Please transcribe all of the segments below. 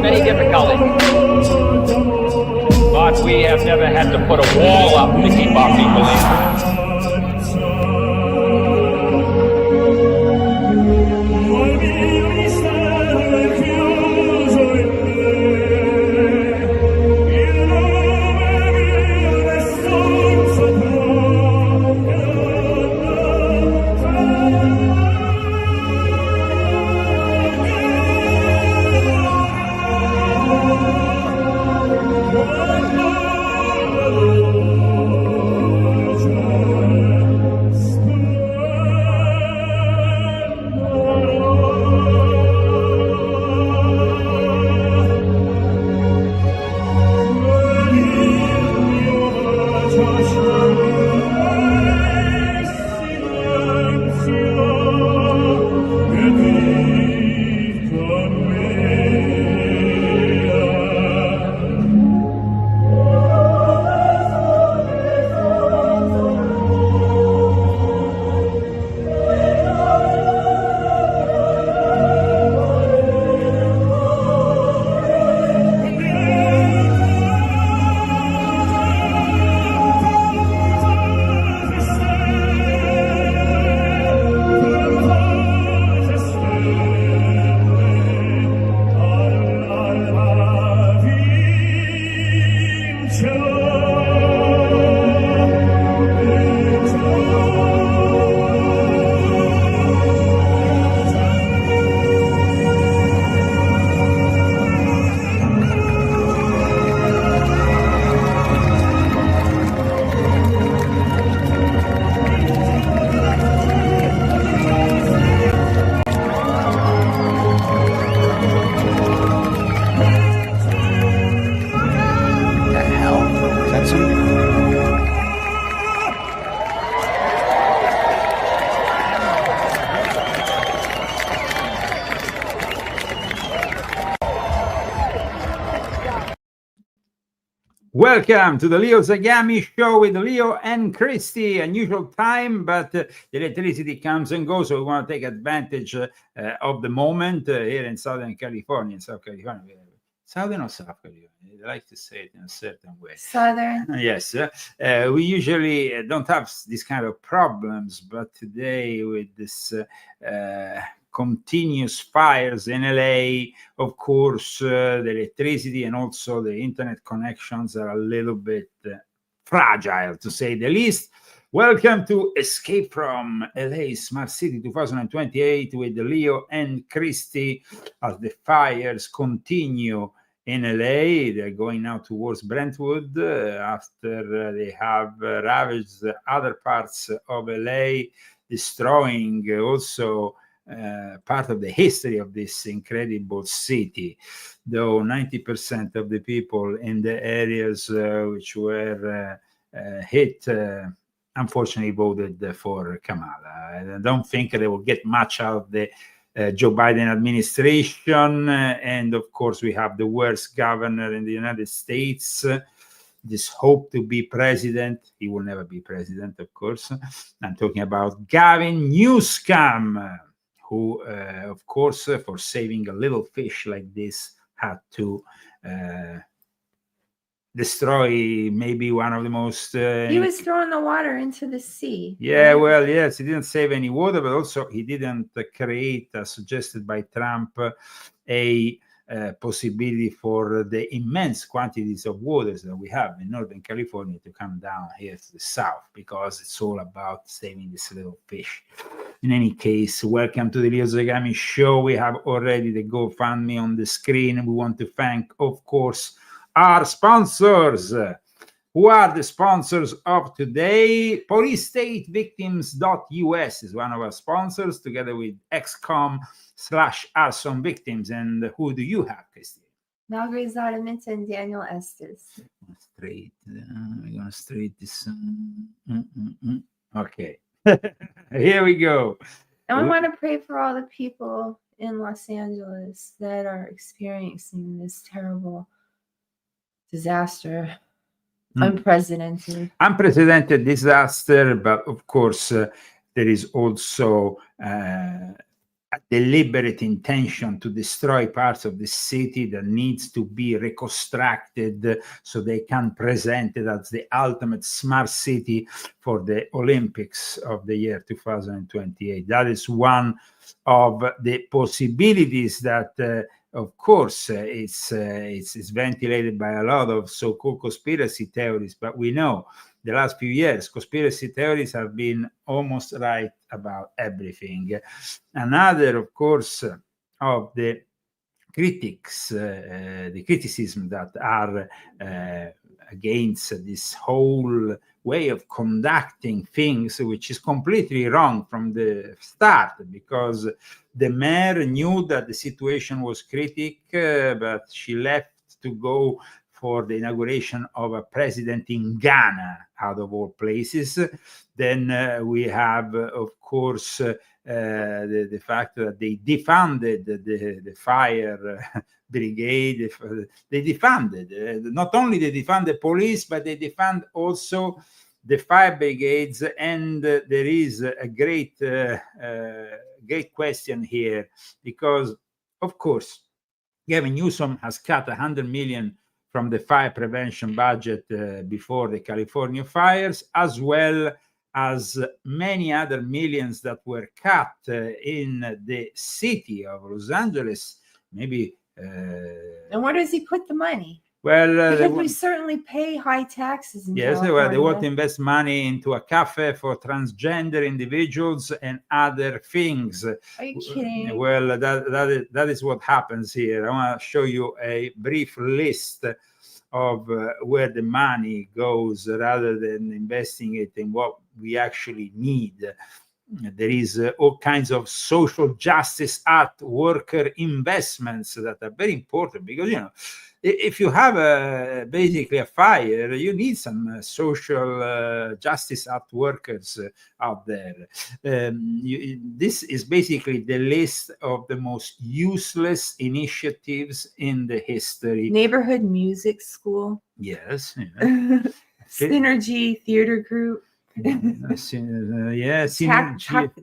many difficulties. But we have never had to put a wall up to keep our people in. Welcome to the Leo Zagami show with Leo and Christy. Unusual time, but the electricity comes and goes, so we want to take advantage of the moment here in Southern California. In South California, Southern or South California? I like to say it in a certain way. Southern. Yes. We usually don't have this kind of problems, but today with this continuous fires in LA, of course, the electricity and also the internet connections are a little bit fragile, to say the least. Welcome to Escape from LA Smart City 2028 with Leo and Christy as the fires continue in LA. They're going now towards Brentwood after they have ravaged other parts of LA, destroying also part of the history of this incredible city, though 90% of the people in the areas which were hit unfortunately voted for Kamala. I don't think they will get much out of the Joe Biden administration, and of course we have the worst governor in the United States. This hope to be president. He will never be president, of course. I'm talking about Gavin Newsom, who, of course, for saving a little fish like this, had to destroy maybe one of the most... he was throwing the water into the sea. Yeah, well, yes, he didn't save any water, but also he didn't create, as suggested by Trump, a possibility for the immense quantities of waters that we have in Northern California to come down here to the south, because it's all about saving this little fish. In any case, welcome to the Leo Zagami show. We have already the GoFundMe on the screen. We want to thank, of course, our sponsors. Who are the sponsors of today? PoliceStateVictims.us is one of our sponsors, together with XCOM/Arson Victims. And who do you have, Christy? Malgry Zadaminta and Daniel Estes. Straight. We're going to straight this. Okay. Here we go. And we want to pray for all the people in Los Angeles that are experiencing this terrible disaster. Unprecedented disaster, but of course there is also a deliberate intention to destroy parts of the city that needs to be reconstructed so they can present it as the ultimate smart city for the Olympics of the year 2028. That is one of the possibilities that of course it's ventilated by a lot of so-called conspiracy theories, but we know the last few years conspiracy theories have been almost right about everything. Another, of course, of the critics, the criticism that are against this whole way of conducting things, which is completely wrong from the start, because the mayor knew that the situation was critical, but she left to go for the inauguration of a president in Ghana, out of all places. Then we have, of course, the fact that they defunded the fire brigade. They defunded, not only they defunded police, but they defund also the fire brigades. And there is a great question here, because, of course, Gavin Newsom has cut 100 million from the fire prevention budget before the California fires, as well as many other millions that were cut in the city of Los Angeles. Maybe. And where does he put the money? Well, because we certainly pay high taxes in yes, California. well, they want to invest money into a cafe for transgender individuals and other things. Are you kidding? Well, that is what happens here. I want to show you a brief list of where the money goes, rather than investing it in what we actually need. There is all kinds of social justice art worker investments that are very important, because, you know, if you have basically a fire, you need some social justice art workers out there. This is basically the list of the most useless initiatives in the history. Neighborhood music school. Yes. Yeah. Synergy theater group.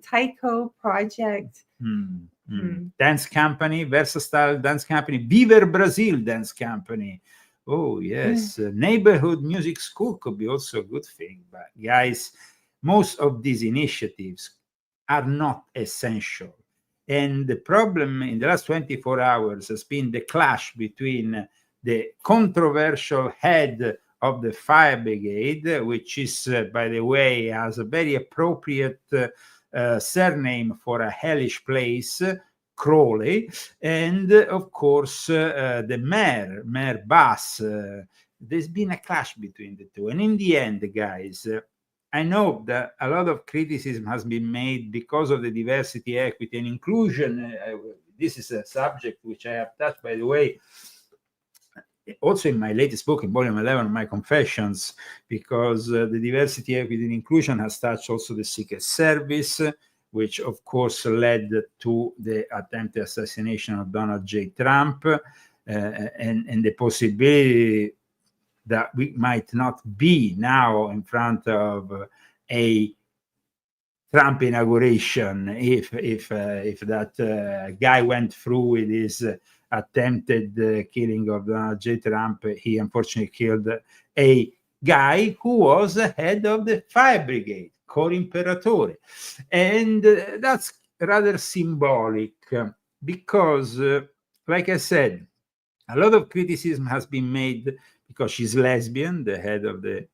Tyco project. Dance company, Versatile dance company, Viver Brazil dance company. Oh yes, neighborhood music school could be also a good thing. But guys, most of these initiatives are not essential. And the problem in the last 24 hours has been the clash between the controversial head of the fire brigade, which is, by the way, has a very appropriate surname for a hellish place, Crowley, and of course the Mayor Bass. There's been a clash between the two, and in the end, guys, I know that a lot of criticism has been made because of the diversity, equity, and inclusion. This is a subject which I have touched, by the way, also in my latest book, in volume 11, My Confessions, because the diversity, equity, and inclusion has touched also the Secret Service, which of course led to the attempted assassination of Donald J. Trump, and the possibility that we might not be now in front of a Trump inauguration if that guy went through with his attempted killing of Donald J. Trump. He unfortunately killed a guy who was the head of the fire brigade, Cor Imperatore. And that's rather symbolic, because, like I said, a lot of criticism has been made because she's lesbian, the head of the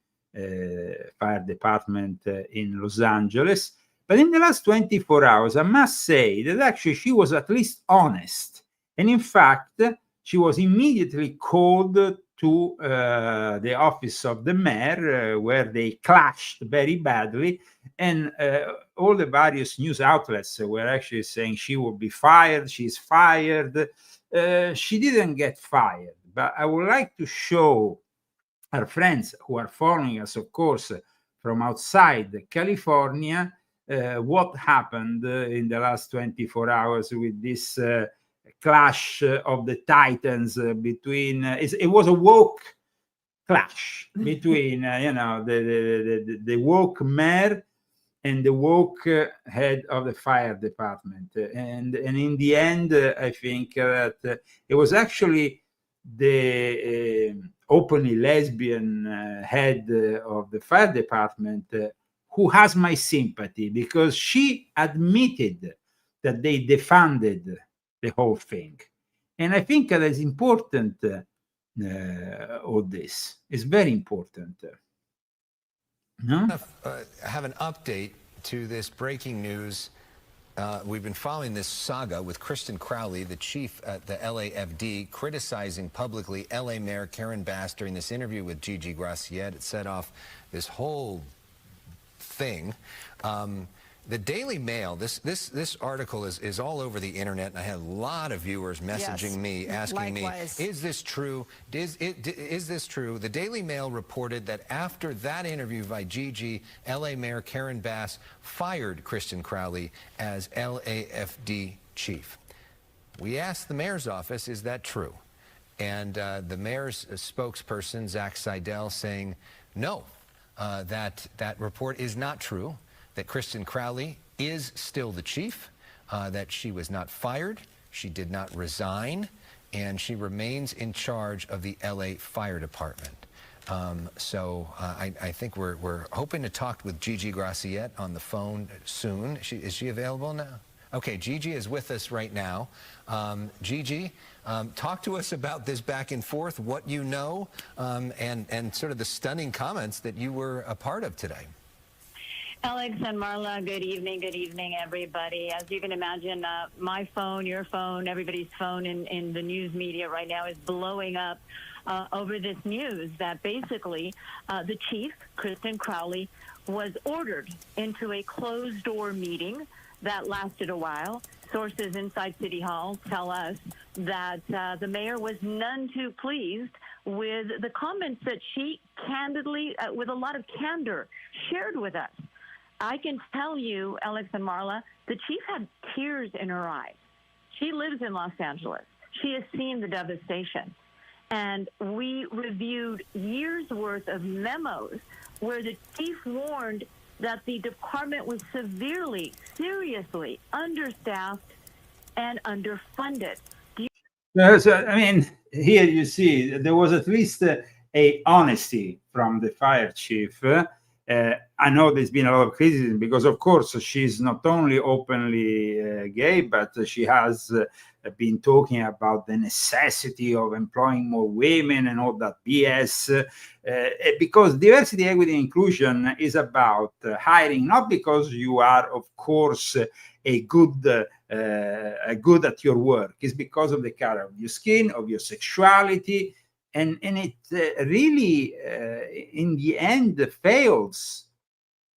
fire department in Los Angeles. But in the last 24 hours, I must say that actually she was at least honest. And in fact, she was immediately called to the office of the mayor, where they clashed very badly. And all the various news outlets were actually saying she will be fired, she's fired. She didn't get fired. But I would like to show our friends who are following us, of course, from outside California, what happened in the last 24 hours with this clash of the titans between it was a woke clash between the woke mayor and the woke head of the fire department. And in the end, I think that it was actually the openly lesbian head of the fire department who has my sympathy, because she admitted that they defunded the whole thing. And I think that is important. All this is very important. No? Have an update to this breaking news. We've been following this saga with Kristen Crowley, the chief at the LAFD, criticizing publicly LA Mayor Karen Bass during this interview with Gigi Graciette. It set off this whole thing. The Daily Mail, this article is all over the internet, and I had a lot of viewers messaging me, asking me, is this true? Is this true? The Daily Mail reported that after that interview by Gigi, LA Mayor Karen Bass fired Kristen Crowley as LAFD chief. We asked the mayor's office, is that true? And the mayor's spokesperson, Zach Seidel, saying, no, that report is not true, that Kristen Crowley is still the chief, that she was not fired, she did not resign, and she remains in charge of the LA Fire Department. So I think we're hoping to talk with Gigi Graciette on the phone soon. Is she available now? Okay, Gigi is with us right now. Gigi, talk to us about this back and forth, what you know, and sort of the stunning comments that you were a part of today. Alex and Marla, good evening, everybody. As you can imagine, my phone, your phone, everybody's phone in the news media right now is blowing up over this news that basically the chief, Kristen Crowley, was ordered into a closed-door meeting that lasted a while. Sources inside City Hall tell us that the mayor was none too pleased with the comments that she candidly, with a lot of candor, shared with us. I can tell you, Alex and Marla, the chief had tears in her eyes. She lives in Los Angeles. She has seen the devastation. And we reviewed years' worth of memos where the chief warned that the department was severely, seriously understaffed and underfunded. I mean, here you see there was at least a honesty from the fire chief. I know there's been a lot of criticism because, of course, she's not only openly gay, but she has been talking about the necessity of employing more women and all that BS. Because diversity, equity, and inclusion is about hiring, not because you are, of course, a good at your work. It's because of the color of your skin, of your sexuality, and it really, in the end, fails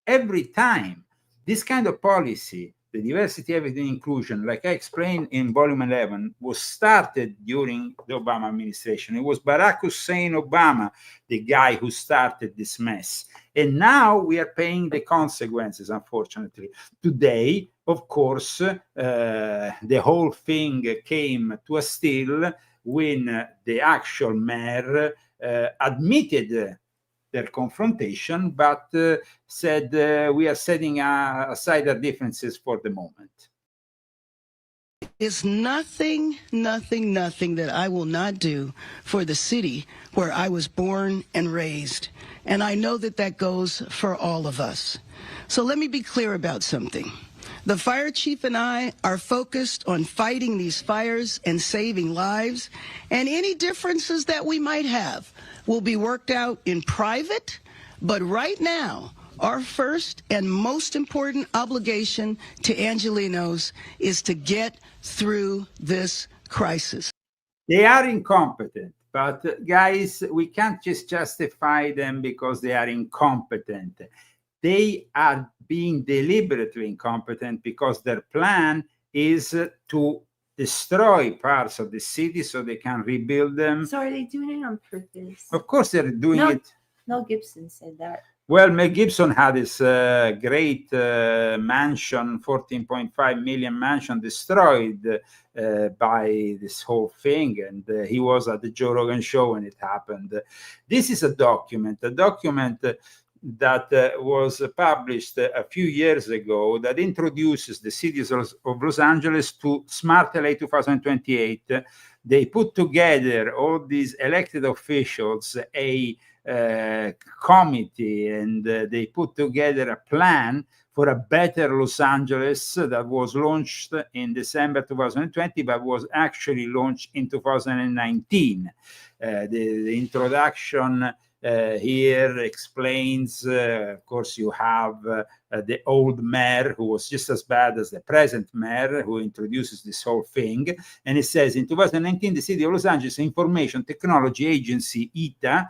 every time. This kind of policy, the diversity, equity, and inclusion, like I explained in volume 11, was started during the Obama administration. It was Barack Hussein Obama, the guy who started this mess. And now we are paying the consequences, unfortunately. Today, of course, the whole thing came to a still when the actual mayor admitted their confrontation, but said we are setting aside our differences for the moment. There's nothing that I will not do for the city where I was born and raised. And I know that that goes for all of us. So let me be clear about something. The fire chief and I are focused on fighting these fires and saving lives, and any differences that we might have will be worked out in private. But right now, our first and most important obligation to Angelenos is to get through this crisis. They are incompetent, but guys, we can't just justify them because they are incompetent. They are being deliberately incompetent because their plan is to destroy parts of the city so they can rebuild them. So are they doing it on purpose? Of course they're doing it. Mel Gibson said that. Well, Mel Gibson had this great mansion, 14.5 million mansion destroyed by this whole thing. And he was at the Joe Rogan show when it happened. This is a document that was published a few years ago that introduces the city of Los Angeles to Smart LA 2028. They put together all these elected officials, a committee, and they put together a plan for a better Los Angeles that was launched in December 2020, but was actually launched in 2019. The introduction here explains, of course, you have the old mayor who was just as bad as the present mayor who introduces this whole thing. And it says, in 2019, the City of Los Angeles Information Technology Agency, ITA,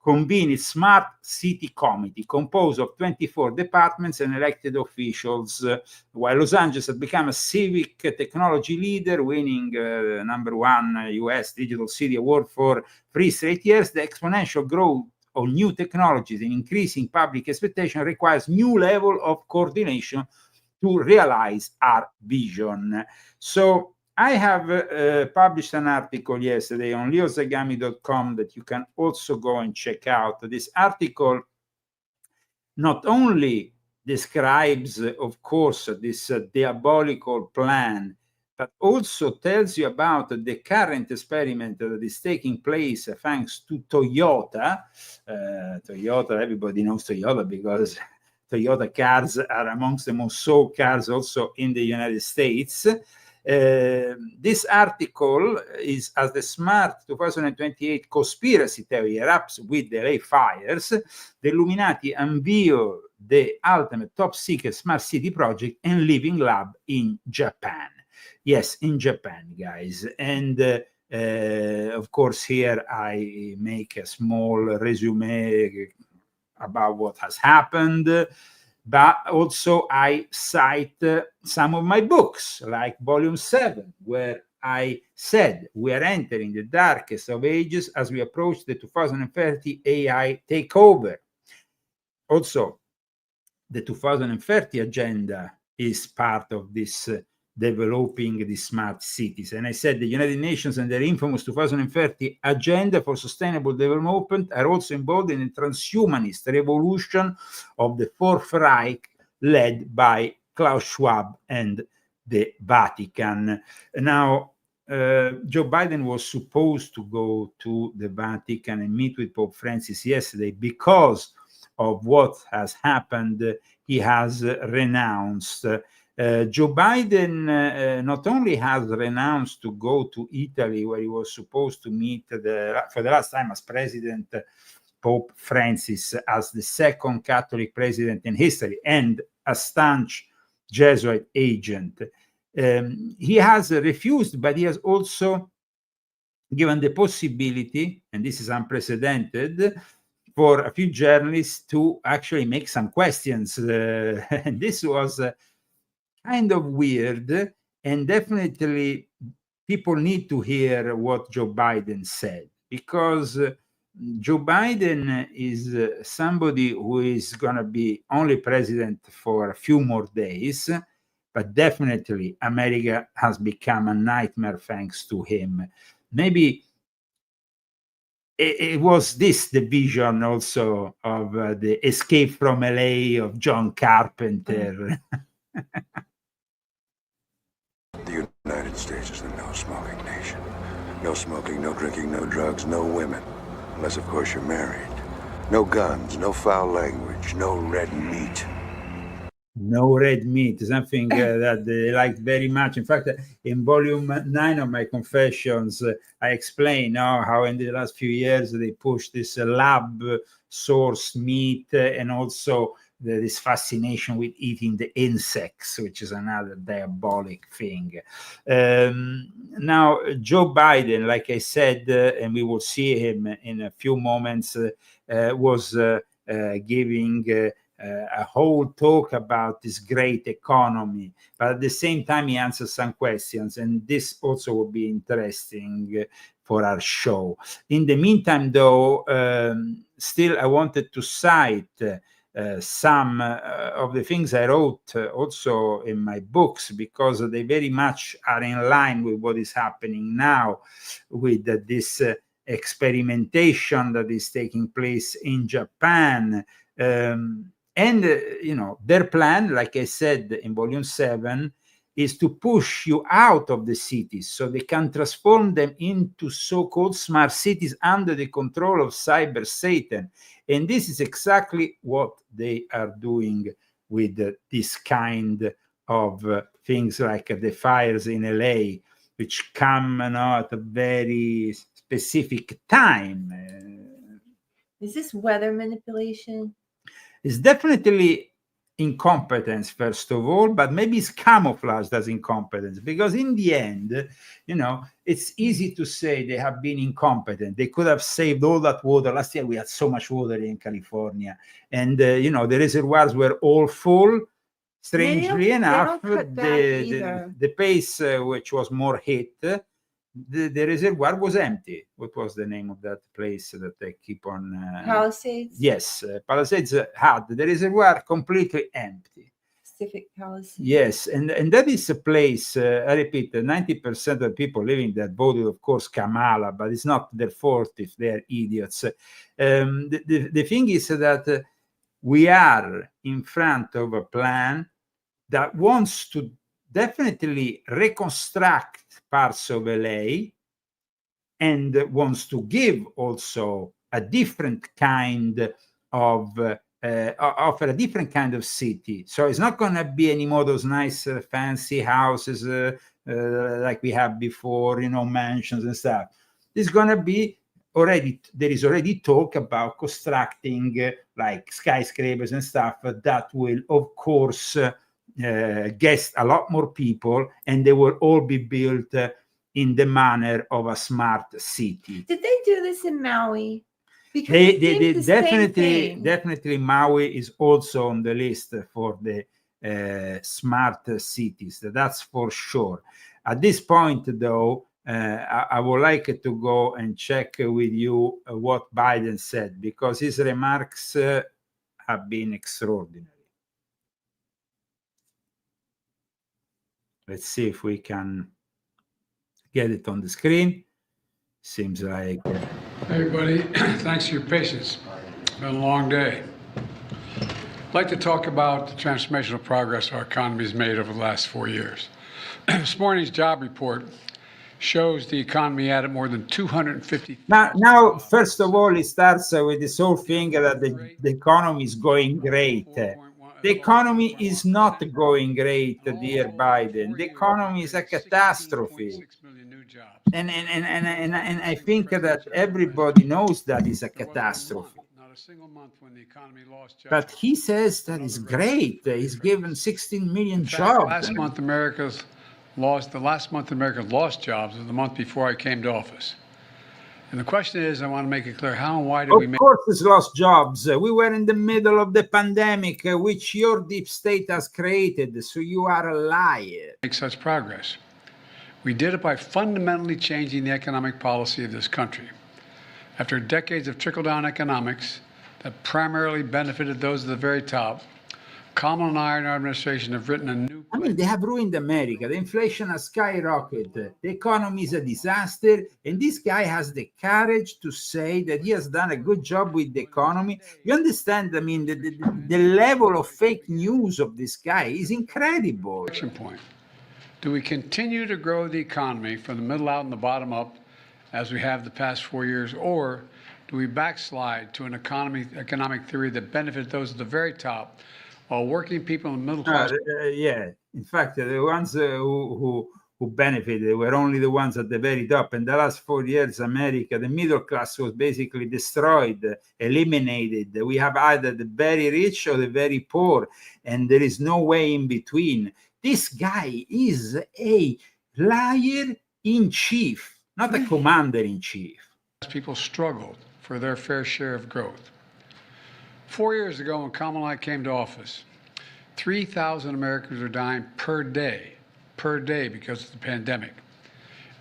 convened its Smart City Committee, composed of 24 departments and elected officials, while Los Angeles has become a civic technology leader, winning #1 US Digital City Award for 3 straight years. The exponential growth of new technologies and increasing public expectation requires new level of coordination to realize our vision. So I have published an article yesterday on leozagami.com that you can also go and check out. This article not only describes, of course, this diabolical plan, but also tells you about the current experiment that is taking place thanks to Toyota. Toyota, everybody knows Toyota because Toyota cars are amongst the most sold cars also in the United States. This article is, as the Smart 2028 conspiracy theory erupts with the LA fires, the Illuminati unveil the ultimate top secret smart city project and living lab in Japan. Yes, in Japan, guys. And of course, here I make a small resume about what has happened. But also I cite some of my books, like Volume 7, where I said we are entering the darkest of ages as we approach the 2030 AI takeover. Also, the 2030 agenda is part of this developing the smart cities. And I said the United Nations and their infamous 2030 agenda for sustainable development are also involved in a transhumanist revolution of the Fourth Reich led by Klaus Schwab and the Vatican. Now, Joe Biden was supposed to go to the Vatican and meet with Pope Francis yesterday. Because of what has happened, he has renounced. Joe Biden not only has renounced to go to Italy, where he was supposed to meet for the last time as president, Pope Francis, as the second Catholic president in history and a staunch Jesuit agent. He has refused, but he has also given the possibility, and this is unprecedented, for a few journalists to actually make some questions. And this was kind of weird, and definitely people need to hear what Joe Biden said, because Joe Biden is somebody who is going to be only president for a few more days, but definitely America has become a nightmare thanks to him. Maybe it was this the vision also of the Escape from LA of John Carpenter. The United States is the no-smoking nation. No smoking, no drinking, no drugs, no women. Unless, of course, you're married. No guns, no foul language, no red meat. No red meat, something that they liked very much. In fact, in volume 9 of my Confessions, I explain how in the last few years they pushed this lab sourced meat and also this fascination with eating the insects, which is another diabolic thing. Now, Joe Biden, like I said, and we will see him in a few moments, was giving a whole talk about this great economy, but at the same time he answers some questions, and this also will be interesting for our show. In the meantime, though, still I wanted to cite some of the things I wrote also in my books, because they very much are in line with what is happening now with this experimentation that is taking place in Japan. And their plan, like I said in volume 7, is to push you out of the cities so they can transform them into so-called smart cities under the control of cyber Satan. And this is exactly what they are doing with this kind of things, like the fires in LA, which come at a very specific time. Is this weather manipulation? It's definitely incompetence, first of all, but maybe it's camouflaged as incompetence, because in the end, it's easy to say they have been incompetent. They could have saved all that water. Last year we had so much water in California, and the reservoirs were all full. Strangely enough, the place which was more hit, the reservoir was empty. What was the name of that place that they keep on? Palisades? Yes, Palisades had the reservoir completely empty. Pacific Palisades. Yes, and that is a place, I repeat, 90% of the people living there voted, of course, Kamala, but it's not their fault if they're idiots. The thing is that we are in front of a plan that wants to definitely reconstruct parts of LA and wants to give also a different kind of offer a different kind of city. So it's not going to be anymore those nice fancy houses like we had before, mansions and stuff. It's going to be there is already talk about constructing like skyscrapers and stuff that will, of course, guest a lot more people, and they will all be built in the manner of a smart city. Did they do this in Maui? Because they definitely Maui is also on the list for the smart cities. That's for sure. At this point, though, I would like to go and check with you what Biden said, because his remarks have been extraordinary. Let's see if we can get it on the screen. Seems like... Hey everybody, thanks for your patience. It's been a long day. I'd like to talk about the transformational progress our economy has made over the last 4 years. This morning's job report shows the economy added more than 250. Now, first of all, it starts with this whole thing that the economy is going great. The economy is not going great, dear Biden. The economy is a catastrophe. And I think that everybody knows that it's a catastrophe. But he says that it's great. He's given 16 million jobs. Last month, America lost jobs was the month before I came to office. And the question is, I want to make it clear, how and why did we make... Of course it's lost jobs. We were in the middle of the pandemic, which your deep state has created, so you are a liar. Make such progress. We did it by fundamentally changing the economic policy of this country. After decades of trickle-down economics that primarily benefited those at the very top, Kamala and I and our administration have written a new... they have ruined America. The inflation has skyrocketed. The economy is a disaster. And this guy has the courage to say that he has done a good job with the economy. You understand? The level of fake news of this guy is incredible. Action point. Do we continue to grow the economy from the middle out and the bottom up as we have the past 4 years, or do we backslide to an economic theory that benefits those at the very top, while working people in the middle class? Yeah, in fact, the ones who benefited were only the ones at the very top. In the last 4 years, America, the middle class was basically destroyed, eliminated. We have either the very rich or the very poor, and there is no way in between. This guy is a liar in chief, not a commander in chief. People struggled for their fair share of growth. 4 years ago, when Kamala and I came to office, 3,000 Americans are dying per day because of the pandemic.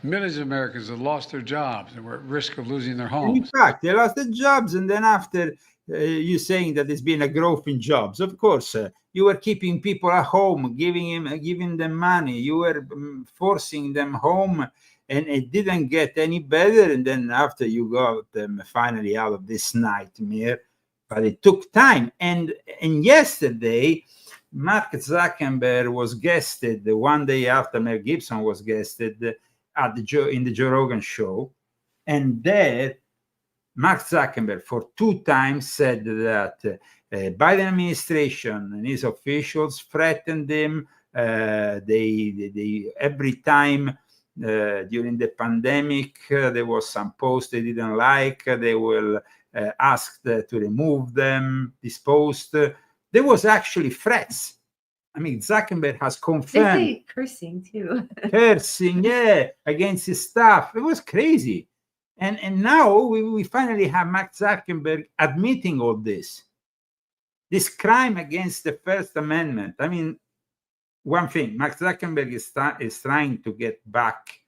Millions of Americans have lost their jobs and were at risk of losing their homes. In fact, they lost their jobs, and then after you saying that there's been a growth in jobs, of course, you were keeping people at home, giving them money. You were forcing them home, and it didn't get any better. And then after you got them finally out of this nightmare, but it took time. And yesterday, Mark Zuckerberg was guested one day after Mel Gibson was guested at in the Joe Rogan show, and there Mark Zuckerberg for 2 times said that Biden administration and his officials threatened him. They every time during the pandemic there was some post they didn't like, they will ask to remove them, this post. There was actually threats. I mean, Zuckerberg has confirmed. They say cursing too. Cursing, yeah, against his staff. It was crazy. And now we finally have Mark Zuckerberg admitting all this. This crime against the First Amendment. I mean, one thing, Mark Zuckerberg is trying to get back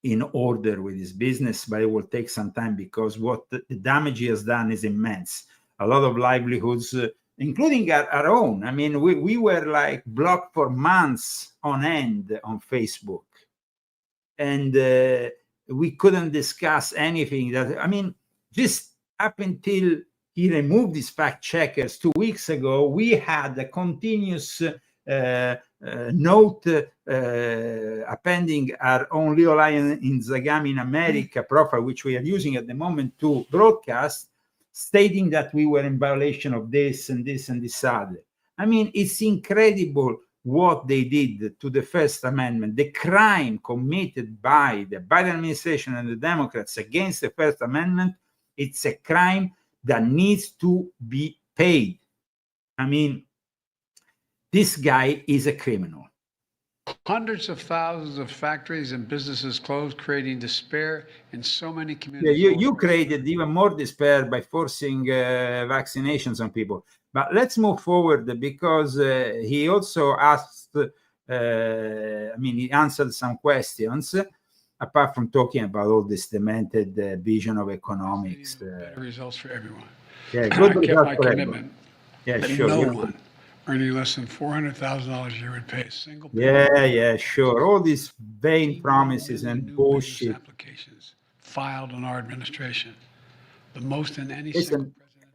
in order with his business, but it will take some time because what the damage he has done is immense. A lot of livelihoods, including our own. I mean, we were like blocked for months on end on Facebook. And we couldn't discuss anything that, I mean, just up until he removed these fact checkers 2 weeks ago, we had a continuous note appending our own Leo Lion in Zagami in America profile, which we are using at the moment to broadcast, stating that we were in violation of this and this and this other. I mean, it's incredible what they did to the First Amendment, the crime committed by the Biden administration and the Democrats against the First Amendment. It's a crime that needs to be paid. I mean, this guy is a criminal. Hundreds of thousands of factories and businesses closed, creating despair in so many communities. Yeah, you created even more despair by forcing vaccinations on people. But let's move forward because he also asked, he answered some questions, apart from talking about all this demented vision of economics. Better results for everyone. Yeah, good I kept my commitment. Yeah, that sure. No one earning less than $400,000 a year would pay a single penny. Yeah, sure. All these vain promises and bullshit. Applications filed on our administration, the most in any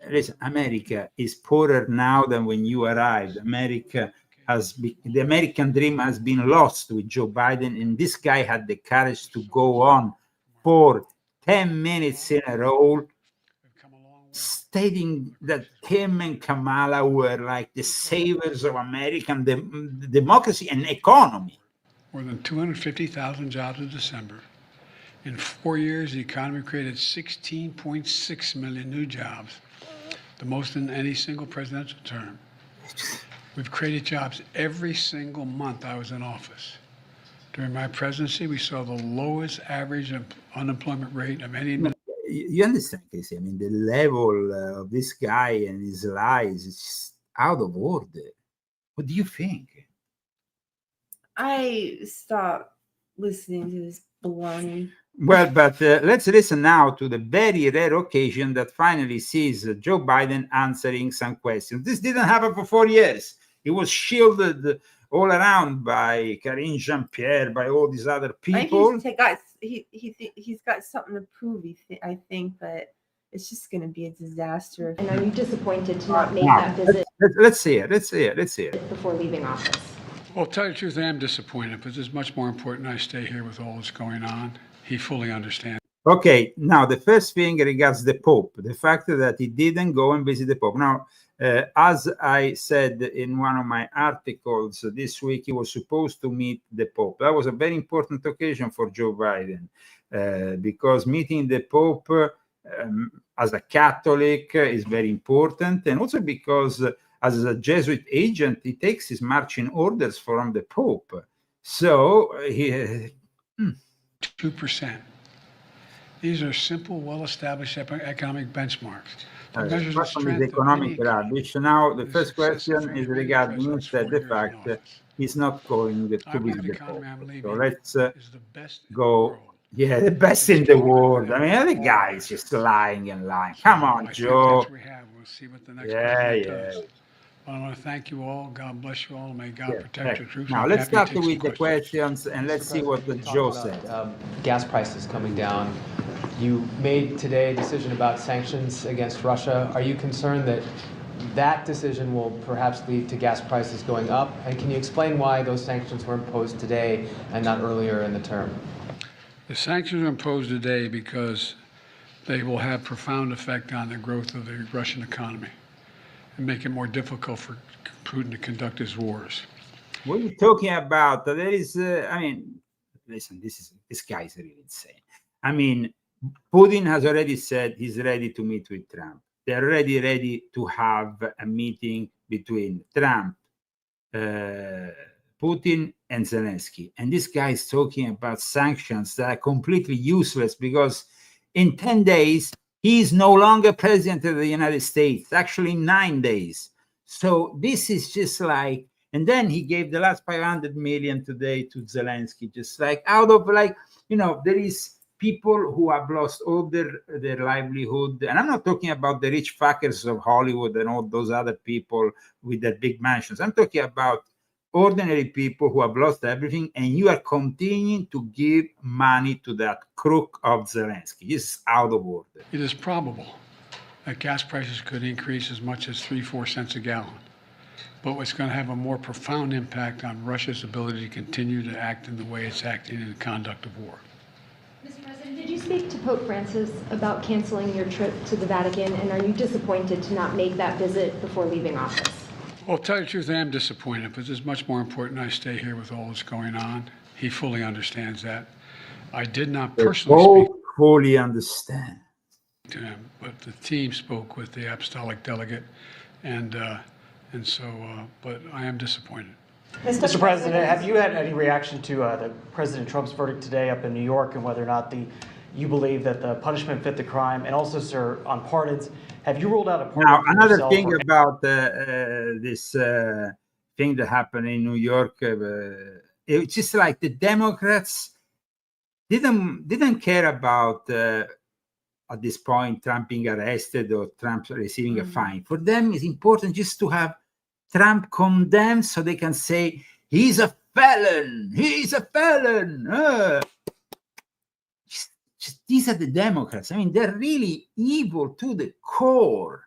Listen, America is poorer now than when you arrived. The American dream has been lost with Joe Biden, and this guy had the courage to go on for 10 minutes in a row, stating that him and Kamala were like the saviors of American democracy and economy. More than 250,000 jobs in December. In 4 years, the economy created 16.6 million new jobs, the most in any single presidential term. We've created jobs every single month I was in office. During my presidency, we saw the lowest average unemployment rate of any. You understand, Casey? I mean, the level of this guy and his lies is just out of order. What do you think? I stopped listening to this baloney. Well, but let's listen now to the very rare occasion that finally sees Joe Biden answering some questions. This didn't happen for 4 years. He was shielded all around by Karine Jean-Pierre, by all these other people. He's got something to prove, I think, but it's just going to be a disaster. And are you disappointed to not make that visit? Let's see it. Before leaving office. Well, to tell you the truth, I am disappointed, but it's much more important I stay here with all that's going on. He fully understands. Okay, now the first thing regards the Pope, the fact that he didn't go and visit the Pope. Now, as I said in one of my articles this week, he was supposed to meet the Pope. That was a very important occasion for Joe Biden because meeting the Pope as a Catholic is very important, and also because as a Jesuit agent, he takes his marching orders from the Pope. So he... 2%. These are simple, well-established economic benchmarks. Economic rubbish. Now, the first question is regarding instead the fact that he's not going to be the Pope. So let's go. Yeah, the best in the world. I mean, the guy is just lying and lying. Come on, Joe. Yeah. I want to thank you all. God bless you all. May God protect your troops. Now, let's start with the questions and let's see what the Joe said. Gas prices coming down. You made today a decision about sanctions against Russia. Are you concerned that that decision will perhaps lead to gas prices going up? And can you explain why those sanctions were imposed today and not earlier in the term? The sanctions are imposed today because they will have profound effect on the growth of the Russian economy and make it more difficult for Putin to conduct his wars. What are you talking about? There is, I mean, listen, this guy is really insane. I mean, Putin has already said he's ready to meet with Trump. They're already ready to have a meeting between Trump, Putin, and Zelensky. And this guy is talking about sanctions that are completely useless because in 10 days, he is no longer president of the United States, actually 9 days. So this is just like, and then he gave the last 500 million today to Zelensky, just like out of like, you know, there is people who have lost all their livelihood. And I'm not talking about the rich fuckers of Hollywood and all those other people with their big mansions. I'm talking about ordinary people who have lost everything, and you are continuing to give money to that crook of Zelensky. It's out of order. It is probable that gas prices could increase as much as 3-4 cents a gallon. But it's going to have a more profound impact on Russia's ability to continue to act in the way it's acting in the conduct of war. Mr. President, did you speak to Pope Francis about canceling your trip to the Vatican, and are you disappointed to not make that visit before leaving office? Well, to tell you the truth, I am disappointed, but it's much more important I stay here with all that's going on. He fully understands that. I did not personally speak fully understand to him, but the team spoke with the apostolic delegate, and so, but I am disappointed. Mr. President, have you had any reaction to the President Trump's verdict today up in New York, and whether or not you believe that the punishment fit the crime? And also, sir, on pardons, have you ruled out a pardon? Now, another thing about this thing that happened in New York, it's just like the Democrats didn't care about at this point Trump being arrested or Trump receiving a fine. For them, it's important just to have Trump condemned so they can say he's a felon. He's a felon. These are the Democrats. I mean, they're really evil to the core.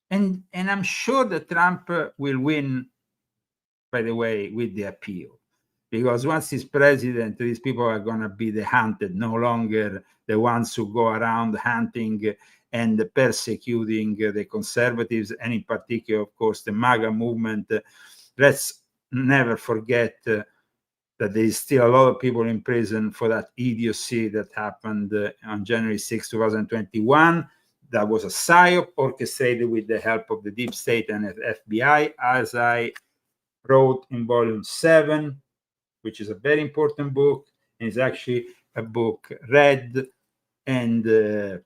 And I'm sure that Trump will win, by the way, with the appeal. Because once he's president, these people are going to be the hunted, no longer the ones who go around hunting and persecuting the conservatives, and in particular, of course, the MAGA movement. Let's never forget that there is still a lot of people in prison for that idiocy that happened on January 6, 2021. That was a psyop orchestrated with the help of the deep state and the FBI, as I wrote in volume 7, which is a very important book, and it's actually a book read and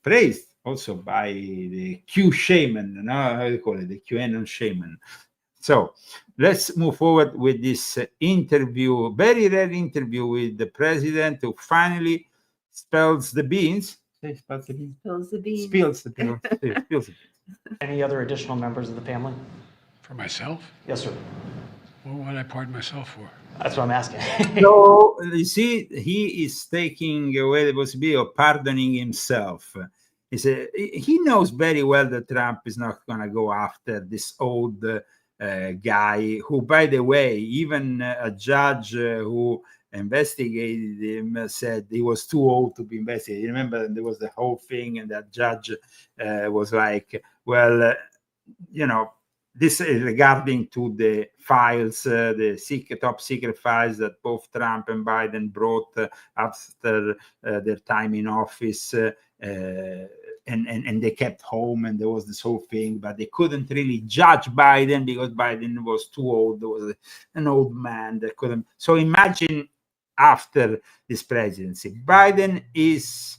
praised also by the Q shaman, how do you call it, the QAnon shaman. So let's move forward with this interview, very rare interview with the president, who finally spills the beans. Spills the beans. Spills the beans. Spills the beans. Any other additional members of the family? For myself? Yes, sir. Well, what did I pardon myself for? That's what I'm asking. So, you see, he is taking away the possibility of pardoning himself. He knows very well that Trump is not going to go after this old guy who, by the way, even a judge who investigated him said he was too old to be investigated. Remember, there was the whole thing, and that judge was like, well, you know, this is regarding to the files, the top secret files that both Trump and Biden brought after their time in office, and they kept home, and there was this whole thing, but they couldn't really judge Biden because Biden was too old. There was an old man that couldn't. So imagine after this presidency, Biden is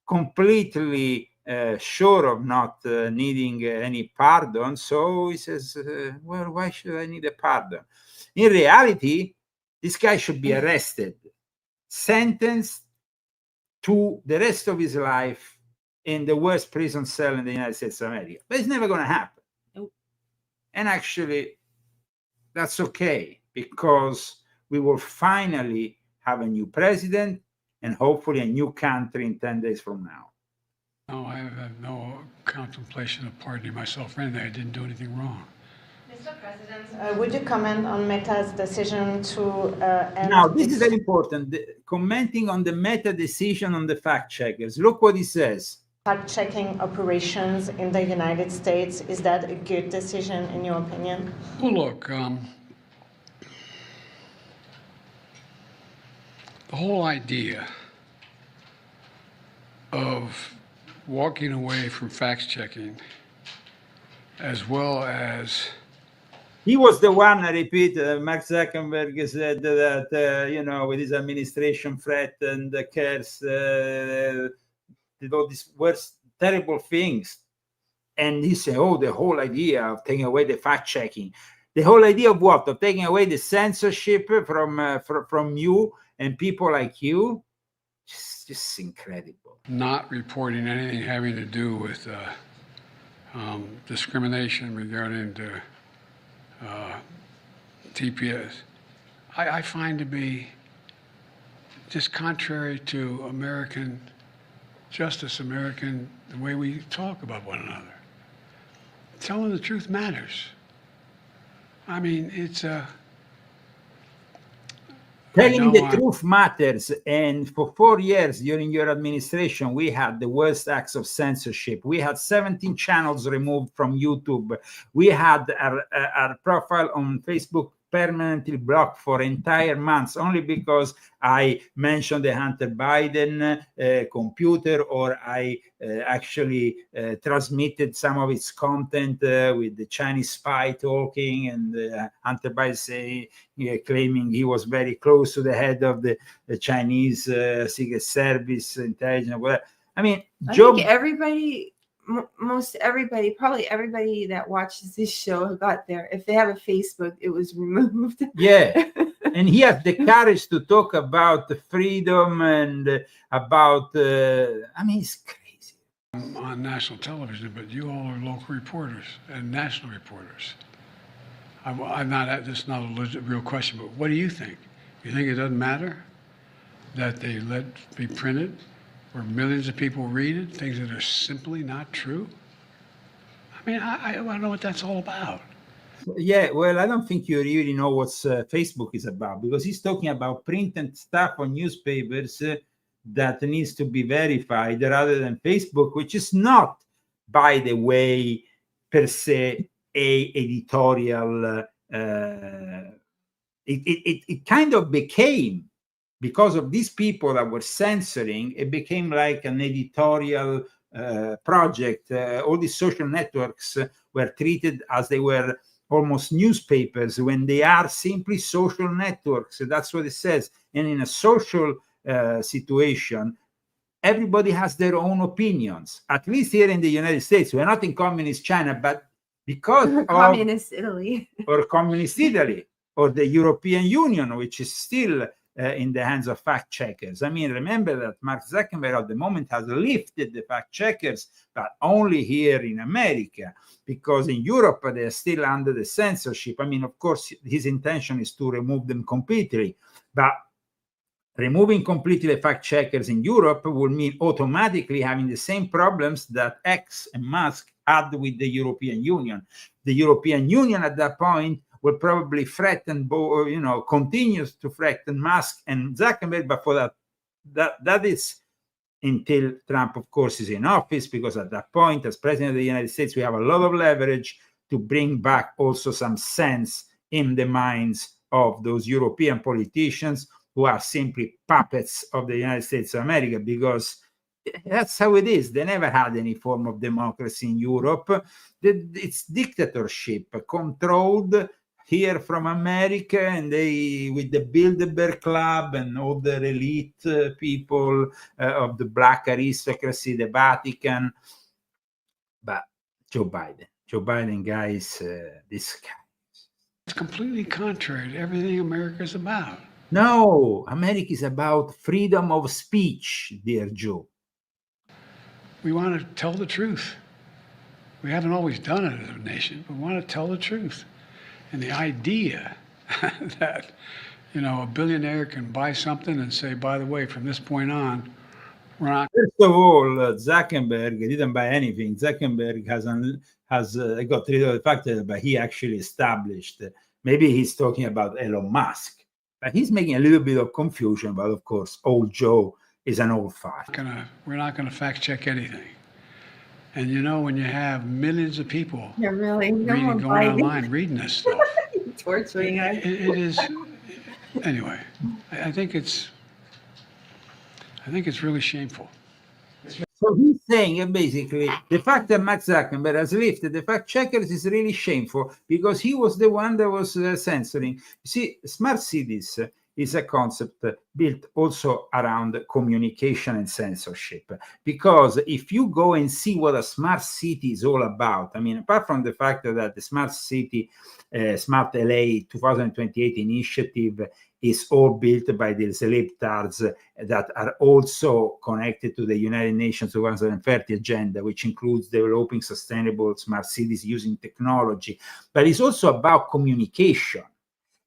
completely sure of not needing any pardon. So he says, well, why should I need a pardon? In reality, this guy should be arrested, sentenced to the rest of his life in the worst prison cell in the United States of America. But it's never going to happen. And actually, that's okay, because we will finally have a new president, and hopefully a new country in 10 days from now. No, I have no contemplation of pardoning myself or anything. I didn't do anything wrong. Mr. President, would you comment on Meta's decision to end... Now, this is very important. Commenting on the Meta decision on the fact checkers. Look what he says. Fact-checking operations in the United States, is that a good decision in your opinion? Well, look, the whole idea of walking away from fact-checking, as well as... He was the one, I repeat, Mark Zuckerberg said that, you know, with his administration threatened, cares, did all these worst, terrible things. And he said, oh, the whole idea of taking away the fact-checking. The whole idea of what? Of taking away the censorship from you and people like you? Just incredible. Not reporting anything having to do with discrimination regarding the TPS, I find to be just contrary to American justice, the way we talk about one another. Telling the truth matters. I mean, it's telling the truth matters. And for 4 years during your administration, we had the worst acts of censorship. We had 17 channels removed from YouTube. We had our profile on Facebook permanently blocked for entire months only because I mentioned the Hunter Biden computer, or I actually transmitted some of its content with the Chinese spy talking, and Hunter Biden claiming he was very close to the head of the Chinese Secret Service intelligence. Whatever. I mean, I think everybody, most everybody, probably everybody that watches this show got there. If they have a Facebook, it was removed. Yeah. And he has the courage to talk about the freedom and about, I mean, it's crazy. I'm on national television, but you all are local reporters and national reporters. I'm not, this is not a legit, real question, but what do you think? You think it doesn't matter that they let be printed, where millions of people read it, things that are simply not true? I mean, I want to know what that's all about. Yeah, well, I don't think you really know what Facebook is about, because he's talking about printed stuff on newspapers that needs to be verified, rather than Facebook, which is not, by the way, per se, a editorial. It kind of became, because of these people that were censoring, it became like an editorial project. All these social networks were treated as they were almost newspapers, when they are simply social networks. That's what it says. And in a social situation, everybody has their own opinions. At least here in the United States, we're not in communist China, but because of communist Italy, or communist Italy, or the European Union, which is still in the hands of fact checkers. I mean, remember that Mark Zuckerberg at the moment has lifted the fact checkers, but only here in America, because in Europe they are still under the censorship. I mean, of course, his intention is to remove them completely, but removing completely the fact checkers in Europe will mean automatically having the same problems that X and Musk had with the European Union. The European Union at that point will probably threaten, continues to threaten Musk and Zuckerberg, but for that is until Trump, of course, is in office, because at that point, as president of the United States, we have a lot of leverage to bring back also some sense in the minds of those European politicians who are simply puppets of the United States of America, because that's how it is. They never had any form of democracy in Europe. It's dictatorship controlled here from America, and they, with the Bilderberg Club and all the elite people of the black aristocracy, the Vatican. But Joe Biden, guys, this guy. It's completely contrary to everything America's about. No, America is about freedom of speech, dear Joe. We want to tell the truth. We haven't always done it as a nation, but we want to tell the truth. And the idea that, you know, a billionaire can buy something and say, by the way, from this point on, we're not. First of all, Zuckerberg didn't buy anything. Zuckerberg has got rid of the fact that he actually established. Maybe he's talking about Elon Musk, but he's making a little bit of confusion. But of course, old Joe is an old fart. We're not going to fact check anything. And you know, when you have millions of people going online reading this stuff, torturing us. It is. Anyway, I think it's really shameful. So he's saying basically the fact that Mark Zuckerberg has lifted the fact checkers is really shameful because he was the one that was censoring. You see, smart cities is a concept built also around communication and censorship. Because if you go and see what a smart city is all about, I mean, apart from the fact that the Smart City, Smart LA 2028 initiative is all built by the celebtards that are also connected to the United Nations 2030 agenda, which includes developing sustainable smart cities using technology, but it's also about communication.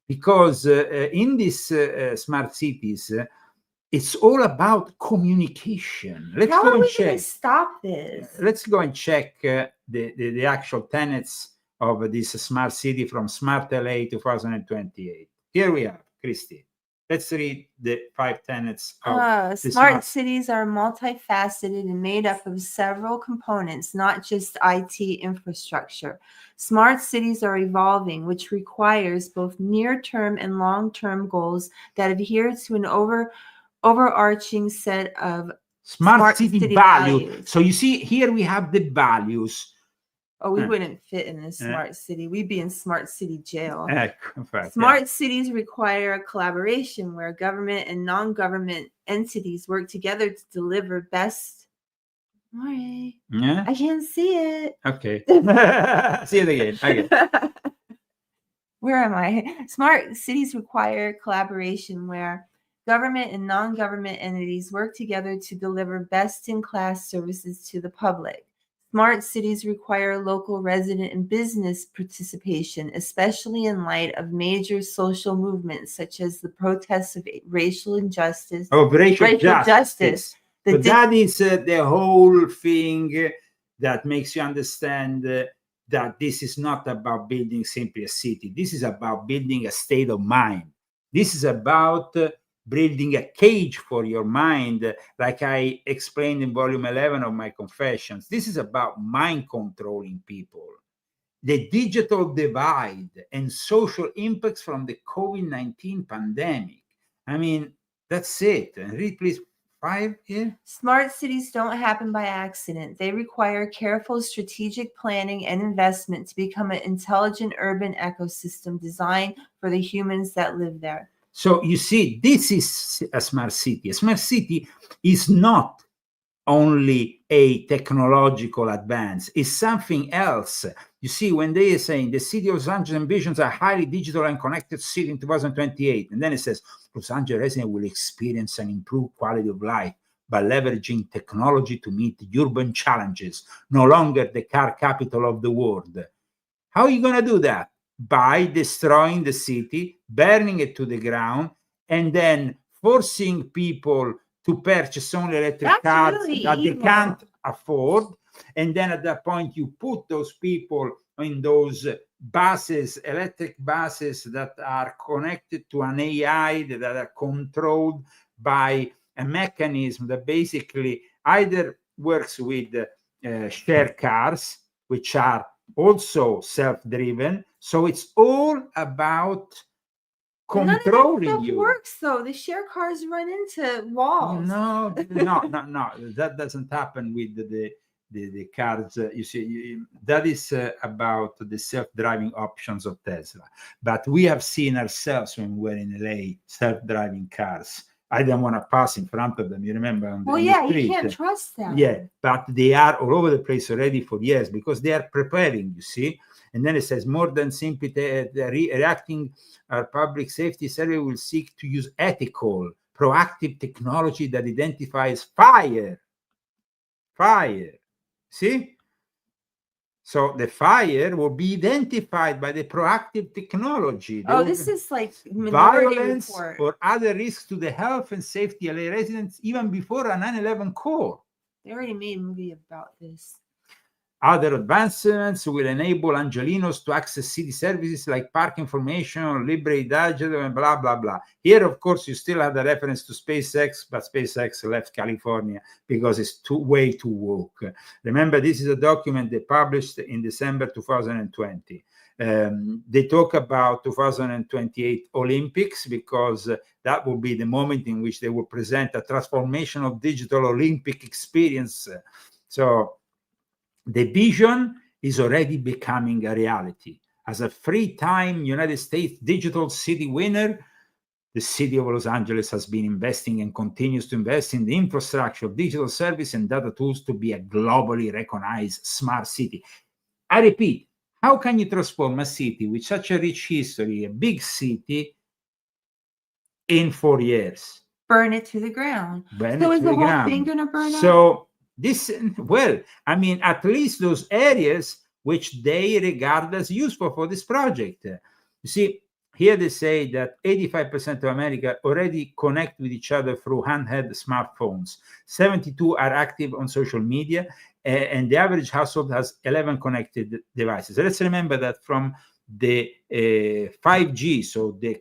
Because in these smart cities, it's all about communication. How are we going to stop this? Let's go and check the actual tenets of this smart city from Smart LA 2028. Here we are, Christy. Let's read the 5 tenets of smart cities are multifaceted and made up of several components, not just IT infrastructure. Smart cities are evolving, which requires both near-term and long-term goals that adhere to an overarching set of smart city values. So you see, here we have the values. Oh, we wouldn't fit in a smart city. We'd be in smart city jail. Smart cities require a collaboration where government and non-government entities work together to deliver best. All right. Yeah. I can't see it. Okay. See it again. Okay. Where am I? Smart cities require collaboration where government and non-government entities work together to deliver best-in-class services to the public. Smart cities require local resident and business participation, especially in light of major social movements such as the protests of racial injustice. Racial justice. But that is the whole thing that makes you understand that this is not about building simply a city. This is about building a state of mind. This is about building a cage for your mind, like I explained in volume 11 of my Confessions. This is about mind controlling people. The digital divide and social impacts from the COVID-19 pandemic. I mean, that's it. And read, please, 5 here. Smart cities don't happen by accident. They require careful strategic planning and investment to become an intelligent urban ecosystem designed for the humans that live there. So you see, this is a smart city. A smart city is not only a technological advance, it's something else. You see, when they are saying the city of Los Angeles envisions a highly digital and connected city in 2028, and then it says Los Angeles residents will experience an improved quality of life by leveraging technology to meet urban challenges, no longer the car capital of the world. How are you going to do that? By destroying the city, burning it to the ground, and then forcing people to purchase only electric cars that they can't afford. And then at that point, you put those people in those buses, electric buses that are connected to an AI, that are controlled by a mechanism that basically either works with share cars, which are also self-driven. So it's all about controlling None of that you. Works though. The share cars run into walls. No. That doesn't happen with the cars. You see, that is about the self-driving options of Tesla. But we have seen ourselves when we were in LA, self-driving cars. I didn't want to pass in front of them. You remember? On the street. You can't trust them. Yeah, but they are all over the place already for years because they are preparing, you see. And then it says more than simply reacting, our public safety service will seek to use ethical, proactive technology that identifies fire. See? So the fire will be identified by the proactive technology. Oh, this is like Minority violence Report. or other risks to the health and safety of LA residents even before a 9/11 call. They already made a movie about this. Other advancements will enable Angelinos to access city services like park information, libre digit, and blah, blah, blah. Here, of course, you still have the reference to SpaceX, but SpaceX left California because it's way too woke. Remember, this is a document they published in December 2020. They talk about 2028 Olympics because that will be the moment in which they will present a transformational digital Olympic experience. So the vision is already becoming a reality. As a three-time United States Digital City winner, the city of Los Angeles has been investing and continues to invest in the infrastructure of digital service and data tools to be a globally recognized smart city. I repeat, how can you transform a city with such a rich history, a big city, in 4 years? Burn it to the ground. Burn So it is to the the whole ground. thing going to burn up? So this, well, I mean, at least those areas which they regard as useful for this project. You see, here they say that 85% of America already connect with each other through handheld smartphones. 72 are active on social media, and the average household has 11 connected devices. Let's remember that from the 5G, so the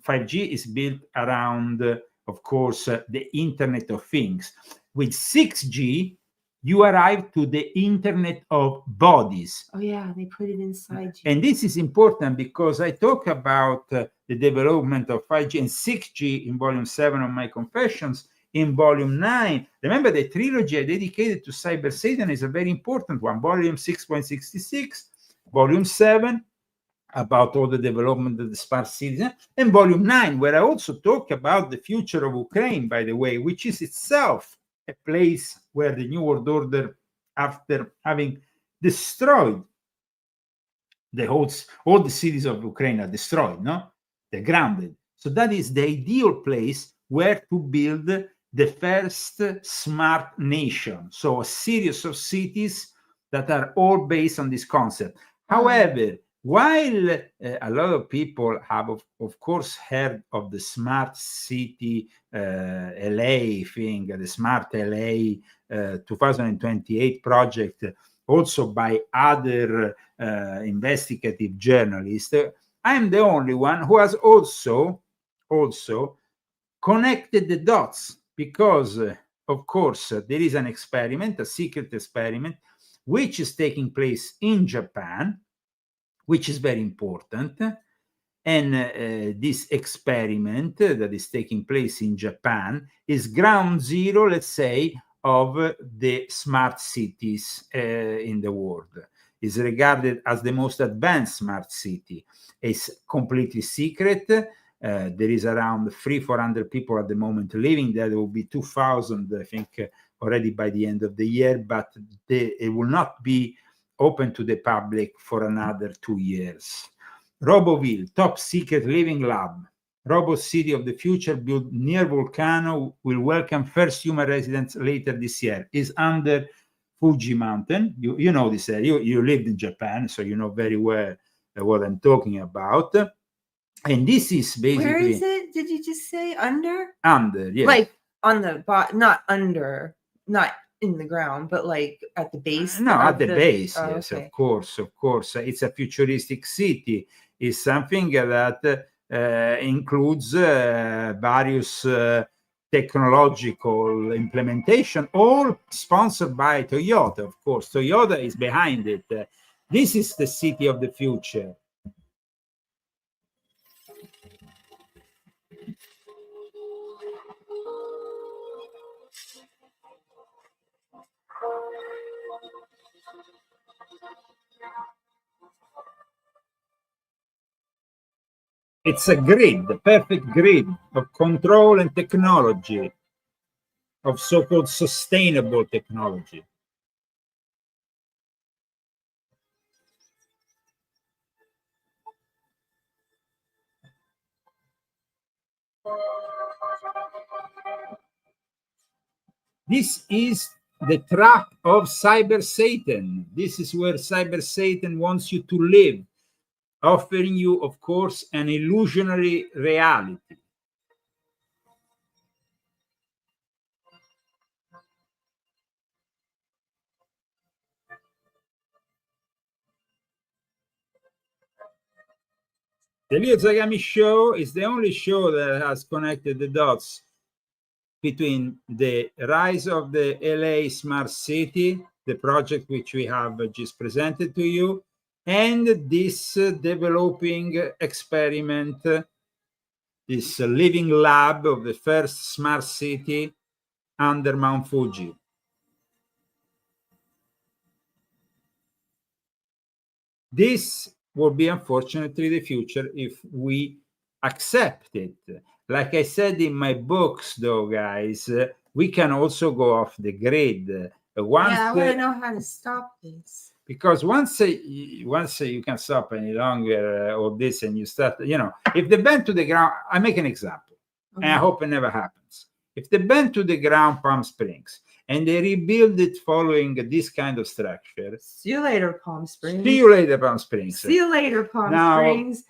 5G is built around, of course, the Internet of Things. With 6G, you arrive to the Internet of Bodies. Oh, yeah, they put it inside you. And this is important because I talk about the development of 5G and 6G in Volume 7 of my Confessions. In Volume 9, remember the trilogy I dedicated to Cyber Satan is a very important one. Volume 6.66, Volume 7, about all the development of the smart cities, and Volume 9, where I also talk about the future of Ukraine, by the way, which is itself a place where the New World Order, after having destroyed all the cities of Ukraine are destroyed, no? They're grounded. So that is the ideal place where to build the first smart nation. So a series of cities that are all based on this concept. However, while a lot of people have, of course, heard of the smart city LA thing, the smart LA 2028 project, also by other investigative journalists, I am the only one who has also connected the dots because, of course, there is an experiment, a secret experiment, which is taking place in Japan, which is very important. And this experiment that is taking place in Japan is ground zero, let's say, of the smart cities in the world. Is regarded as the most advanced smart city. It's completely secret. There is around 300-400 people at the moment living there. There will be 2,000, I think, already by the end of the year, but it will not be open to the public for another 2 years. Roboville, top secret living lab. Robo City of the future built near Volcano will welcome first human residents later this year. Is under Fuji Mountain. You know this area. You lived in Japan, so you know very well what I'm talking about. And this is basically... Where is it? Did you just say under? Under, yes. Like on the bottom, not under, not in the ground, but like at the base? No, at the base, oh, yes, okay. of course. It's a futuristic city. It's something that includes various technological implementation, all sponsored by Toyota, of course. Toyota is behind it. This is the city of the future. It's a grid, the perfect grid of control and technology, of so-called sustainable technology. This is the trap of Cyber Satan. This is where Cyber Satan wants you to live, offering you, of course, an illusionary reality. The Leo Zagami show is the only show that has connected the dots between the rise of the LA Smart City, the project which we have just presented to you, and this developing experiment, this living lab of the first smart city under Mount Fuji. This will be, unfortunately, the future if we accept it. Like I said in my books, though, guys, we can also go off the grid. Once I want to know how to stop this. Because once you can stop any longer all this, and you start, if they bend to the ground, I make an example, and I hope it never happens. If they bend to the ground Palm Springs, and they rebuild it following this kind of structure. See you later, Palm Springs. See you later, Palm Springs. See you later, Palm Springs.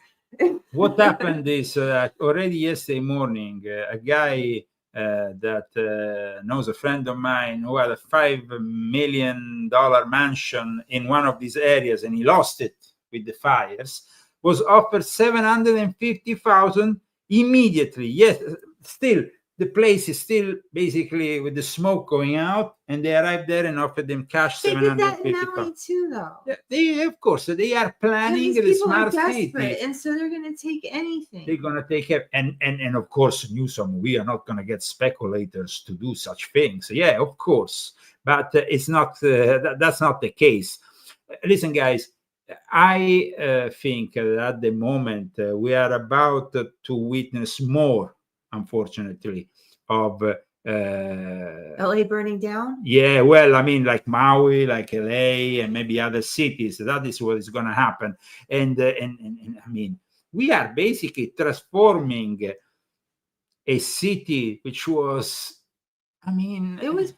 What happened is that already yesterday morning, a guy that knows a friend of mine who had a $5 million mansion in one of these areas, and he lost it with the fires, was offered $750,000 immediately. Yes, still. The place is still basically with the smoke going out, and they arrived there and offered them cash. They did that in LA too, though. They, of course, they are planning the smart city, and so they're going to take anything. They're going to take it, and of course, Newsom. We are not going to get speculators to do such things. Yeah, of course, but it's not. That's not the case. Listen, guys. I think that at the moment we are about to witness more, unfortunately, of LA burning down. Yeah, well, I mean, like Maui, like LA, and maybe other cities. That is what is going to happen. And I mean, we are basically transforming a city which was, I mean, it was.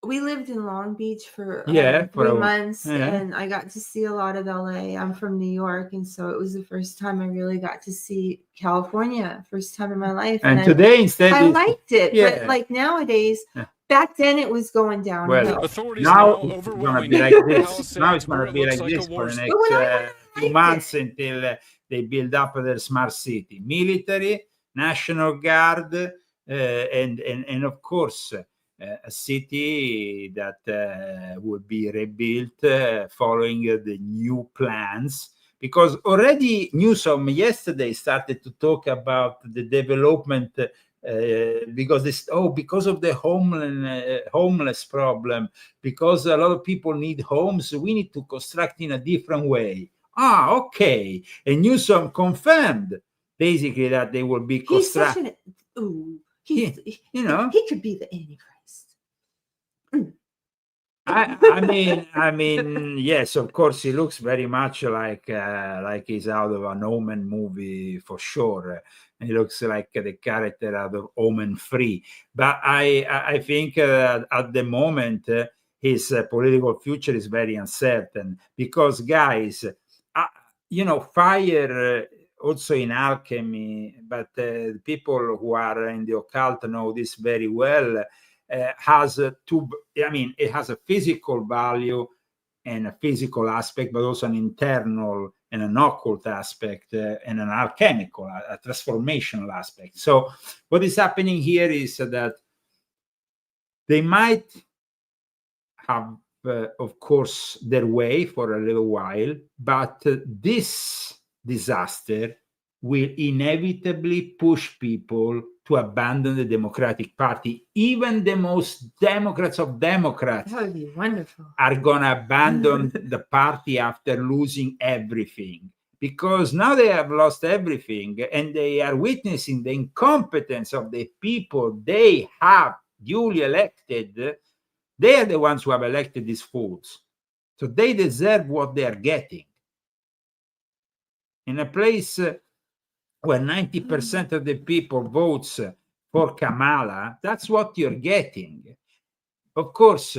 We lived in Long Beach for 3 months, and I got to see a lot of LA. I'm from New York, and so it was the first time I really got to see California, first time in my life. And today, instead, I liked it, but like nowadays, back then it was going down. Well, now it's going to be like this. Now it's going to be like this for the next 2 months until they build up their smart city, military, National Guard, and of course. A city that will be rebuilt following the new plans, because already Newsom yesterday started to talk about the development because of the homeless problem, because a lot of people need homes, we need to construct in a different way. Okay, and Newsom confirmed basically that they will be constructed. He could be the Antichrist. I mean, yes, of course, he looks very much like he's out of an Omen movie for sure. He looks like the character out of Omen 3. But I think at the moment his political future is very uncertain, because, guys, fire. Also in alchemy, but people who are in the occult know this very well. It has a physical value and a physical aspect, but also an internal and an occult aspect and an alchemical, a transformational aspect. So what is happening here is that they might have, of course, their way for a little while, but this disaster will inevitably push people to abandon the Democratic Party. Even the most Democrats of Democrats that would be wonderful. Are going to abandon the party after losing everything, because now they have lost everything and they are witnessing the incompetence of the people they have duly elected. They are the ones who have elected these fools. So they deserve what they are getting. In a place where 90% of the people votes for Kamala, that's what you're getting. Of course,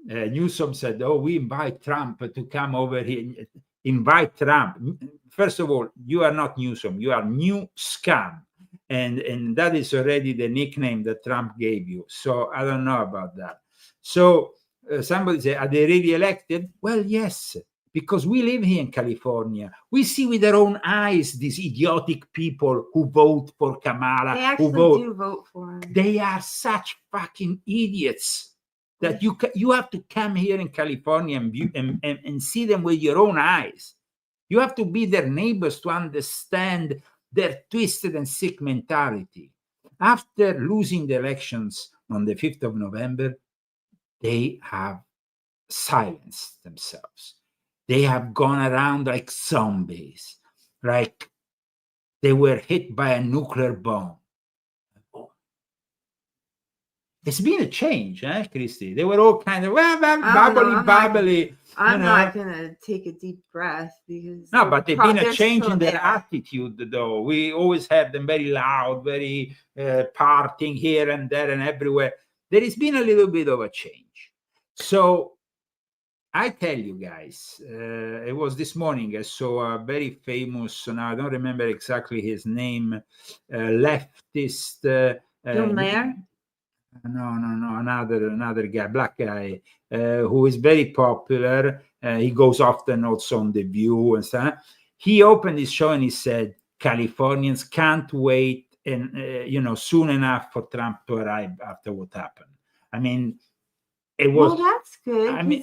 Newsom said, "Oh, we invite Trump to come over here." Invite Trump. First of all, you are not Newsom. You are New Scum, and that is already the nickname that Trump gave you. So I don't know about that. So somebody said, "Are they really elected?" Well, yes, because we live here in California. We see with our own eyes these idiotic people who vote for Kamala. They actually do vote for him. They are such fucking idiots that you have to come here in California and view and see them with your own eyes. You have to be their neighbors to understand their twisted and sick mentality. After losing the elections on the 5th of November, they have silenced themselves. They have gone around like zombies, like they were hit by a nuclear bomb. It's been a change, Christy? They were all kind of bubbly. I'm not gonna take a deep breath because no, but there's been a change in their there. attitude, though. We always have them very loud, very partying here and there and everywhere. There has been a little bit of a change. So I tell you guys, it was this morning. I saw a very famous. Now I don't remember exactly his name. Leftist. Bill Mayer. No, another guy, black guy, who is very popular. He goes often also on The View and stuff. He opened his show and he said, Californians can't wait and soon enough for Trump to arrive after what happened. I mean, it was. Well, that's good. I mean,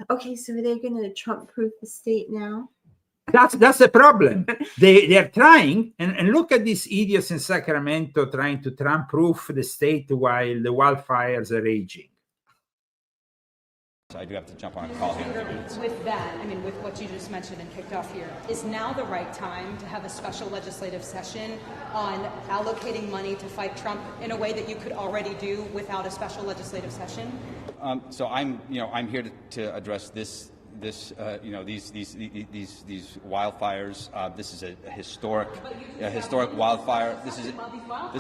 okay, so they're gonna Trump-proof the state now. That's the problem. They are trying, and look at these idiots in Sacramento trying to Trump-proof the state while the wildfires are raging. So I do have to jump on a call here. With that, I mean, with what you just mentioned and kicked off here, is now the right time to have a special legislative session on allocating money to fight Trump in a way that you could already do without a special legislative session? So I'm here to address these wildfires. This is a historic wildfire. This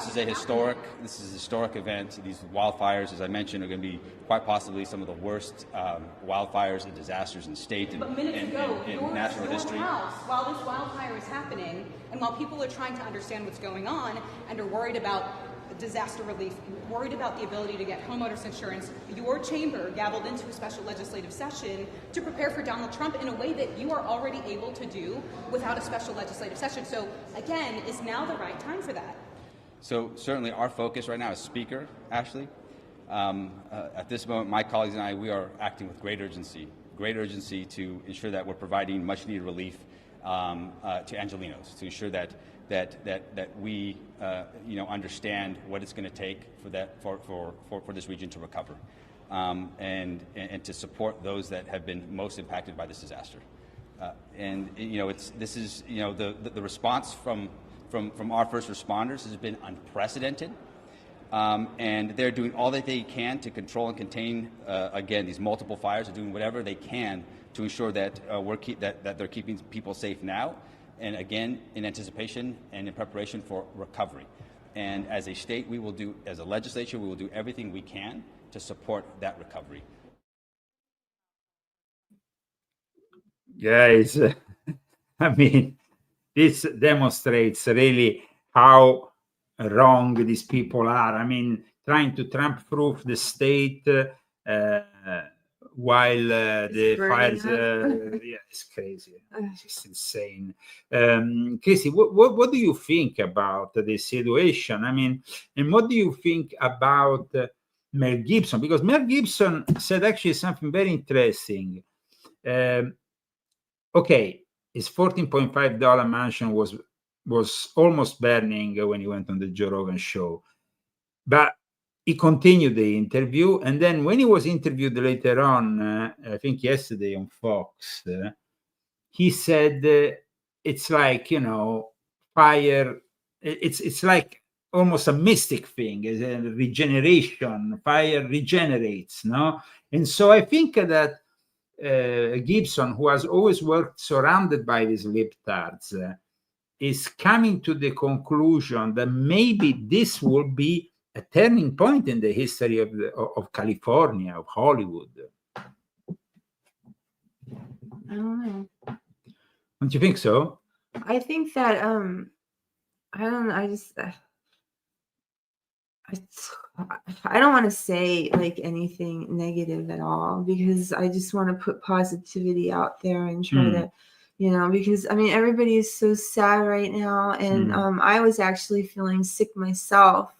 is a historic event. These wildfires, as I mentioned, are going to be quite possibly some of the worst wildfires and disasters in state and in national history. While this wildfire is happening, and while people are trying to understand what's going on and are worried about disaster relief, worried about the ability to get homeowners insurance, your chamber gavelled into a special legislative session to prepare for Donald Trump in a way that you are already able to do without a special legislative session. So again, is now the right time for that? So certainly our focus right now is Speaker Ashley. At this moment, my colleagues and I, we are acting with great urgency to ensure that we're providing much needed relief to Angelenos, to ensure that we understand what it's going to take for this region to recover, and to support those that have been most impacted by this disaster. The response from our first responders has been unprecedented, and they're doing all that they can to control and contain again these multiple fires. They're doing whatever they can to ensure that that they're keeping people safe now. And again, in anticipation and in preparation for recovery. And as a state, as a legislature, we will do everything we can to support that recovery. Guys, I mean, this demonstrates really how wrong these people are. I mean, trying to Trump-proof the state while the fires, it's crazy. It's just insane. Casey, what do you think about this situation? I mean, and what do you think about Mel Gibson? Because Mel Gibson said actually something very interesting. Okay, his $14.5 mansion was almost burning when he went on the Joe Rogan show, but he continued the interview, and then when he was interviewed later on, I think yesterday on Fox, he said it's like, fire. It's like almost a mystic thing, as a regeneration. Fire regenerates, no? And so I think that Gibson, who has always worked surrounded by these libtards, is coming to the conclusion that maybe this will be a turning point in the history of California, of Hollywood. I don't know. Don't you think so? I think that I don't know. I don't want to say like anything negative at all, because I just want to put positivity out there and try to, because I mean everybody is so sad right now, and I was actually feeling sick myself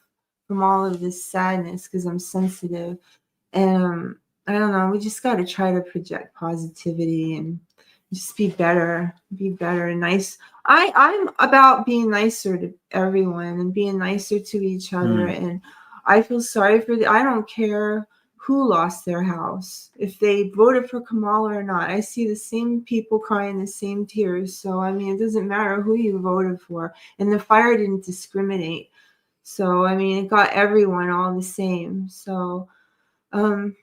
from all of this sadness because I'm sensitive, and I don't know. We just got to try to project positivity and just be better and nice. I'm about being nicer to everyone and being nicer to each other. And I feel sorry for I don't care who lost their house, if they voted for Kamala or not. I see the same people crying the same tears. So, I mean, it doesn't matter who you voted for. And the fire didn't discriminate. So, I mean, it got everyone all the same. So, I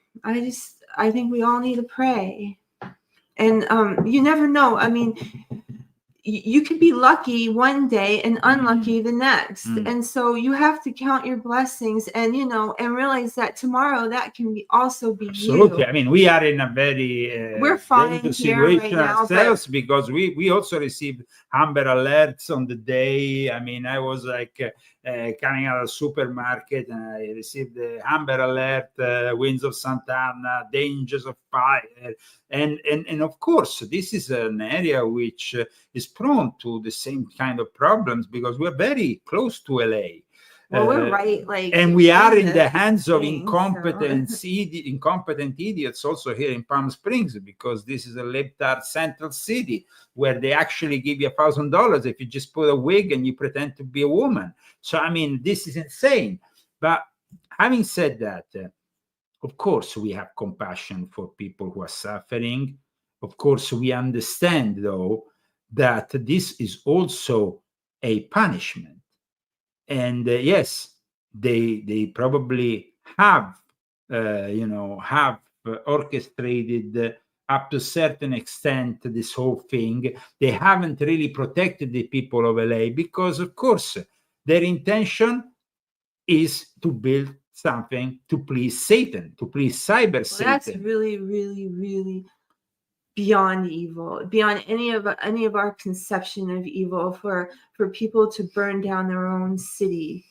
think we all need to pray. And you never know. I mean, you could be lucky one day and unlucky the next. And so you have to count your blessings and, and realize that tomorrow that can also be Absolutely. you. I mean, we are in a very we're fine dangerous here situation right now, ourselves, because we also received Amber Alerts on the day. I mean, I was like coming out of the supermarket and I received the Amber Alert, winds of Santa Ana, dangers of fire. And of course, this is an area which is prone to the same kind of problems, because we're very close to LA. Well, we're right, like, and we are in the the hands of thing, incompetent idiots also here in Palm Springs, because this is a libtard central city where they actually give you $1,000 if you just put a wig and you pretend to be a woman. So, I mean, this is insane. But having said that, of course, we have compassion for people who are suffering. Of course, we understand, though, that this is also a punishment. And yes, they probably have, orchestrated up to a certain extent this whole thing. They haven't really protected the people of LA because, of course, their intention is to build something to please Satan, to please cyber Satan. That's really, really, really beyond evil, beyond any of our conception of evil, for people to burn down their own city.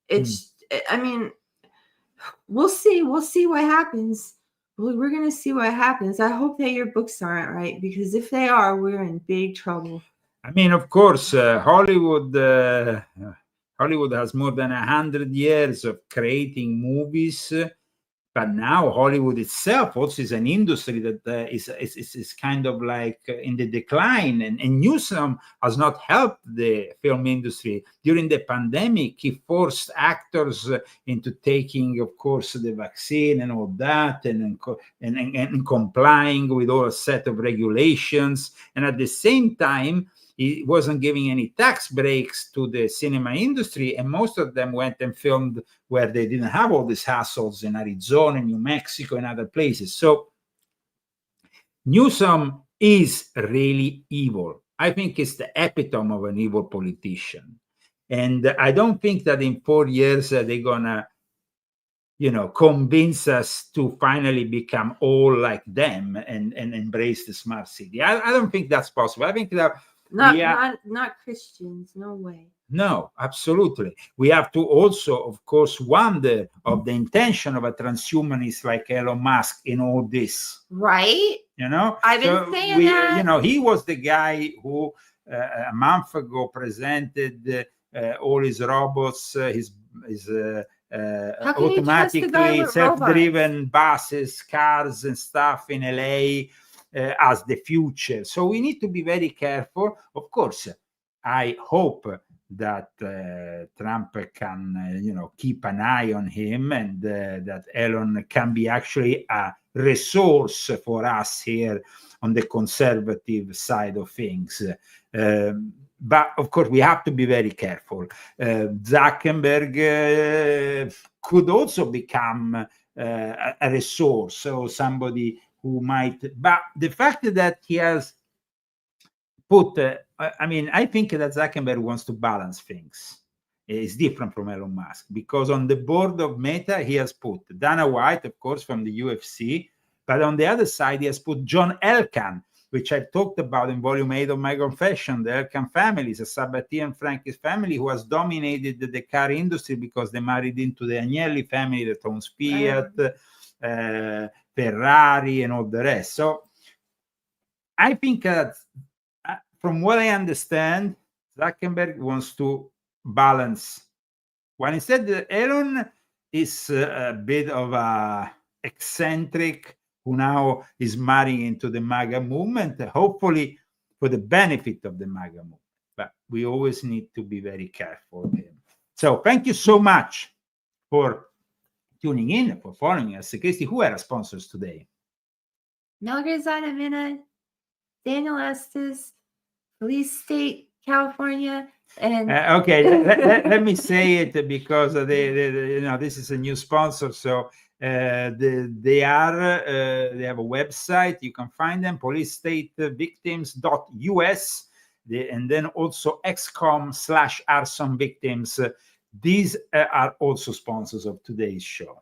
It's I mean, we'll see what happens. We're gonna see what happens. I hope that your books aren't right, because if they are, we're in big trouble. I mean, of course, Hollywood has more than 100 years of creating movies. But now Hollywood itself also is an industry that is kind of like in the decline. And Newsom has not helped the film industry. During the pandemic, he forced actors into taking, of course, the vaccine and all that, and complying with all a set of regulations. And at the same time, he wasn't giving any tax breaks to the cinema industry, and most of them went and filmed where they didn't have all these hassles in Arizona, New Mexico, and other places. So Newsom is really evil. I think it's the epitome of an evil politician. And I don't think that in 4 years they're gonna, convince us to finally become all like them and embrace the smart city. I don't think that's possible. I think that not Christians, no way. No, absolutely. We have to also, of course, wonder of the intention of a transhumanist like Elon Musk in all this. Right? I've been saying that. He was the guy who a month ago presented all his robots, his automatically self-driven buses, cars, and stuff in LA. As the future. So we need to be very careful. Of course, I hope that Trump can, keep an eye on him, and that Elon can be actually a resource for us here on the conservative side of things. But of course, we have to be very careful. Zuckerberg could also become a resource, or somebody who might, but the fact that he has put, I think that Zuckerberg wants to balance things. is different from Elon Musk, because on the board of Meta, he has put Dana White, of course, from the UFC, but on the other side, he has put John Elkann, which I talked about in volume 8 of my confession. The Elkann family is a Sabatier and Franki's family who has dominated the car industry because they married into the Agnelli family that owns Fiat, Ferrari, and all the rest. So I think that from what I understand, Zuckerberg wants to balance. When he said that Elon is a bit of a eccentric who now is marrying into the MAGA movement, hopefully for the benefit of the MAGA movement. But we always need to be very careful with him. So thank you so much for tuning in, for following us. Christy, who are our sponsors today? Mel Grazana Mina, Daniel Estes, Police State, California, and okay, let me say it because this is a new sponsor. So they have a website. You can find them, policestatevictims.us, and then also XCOM/arson victims. These are also sponsors of today's show.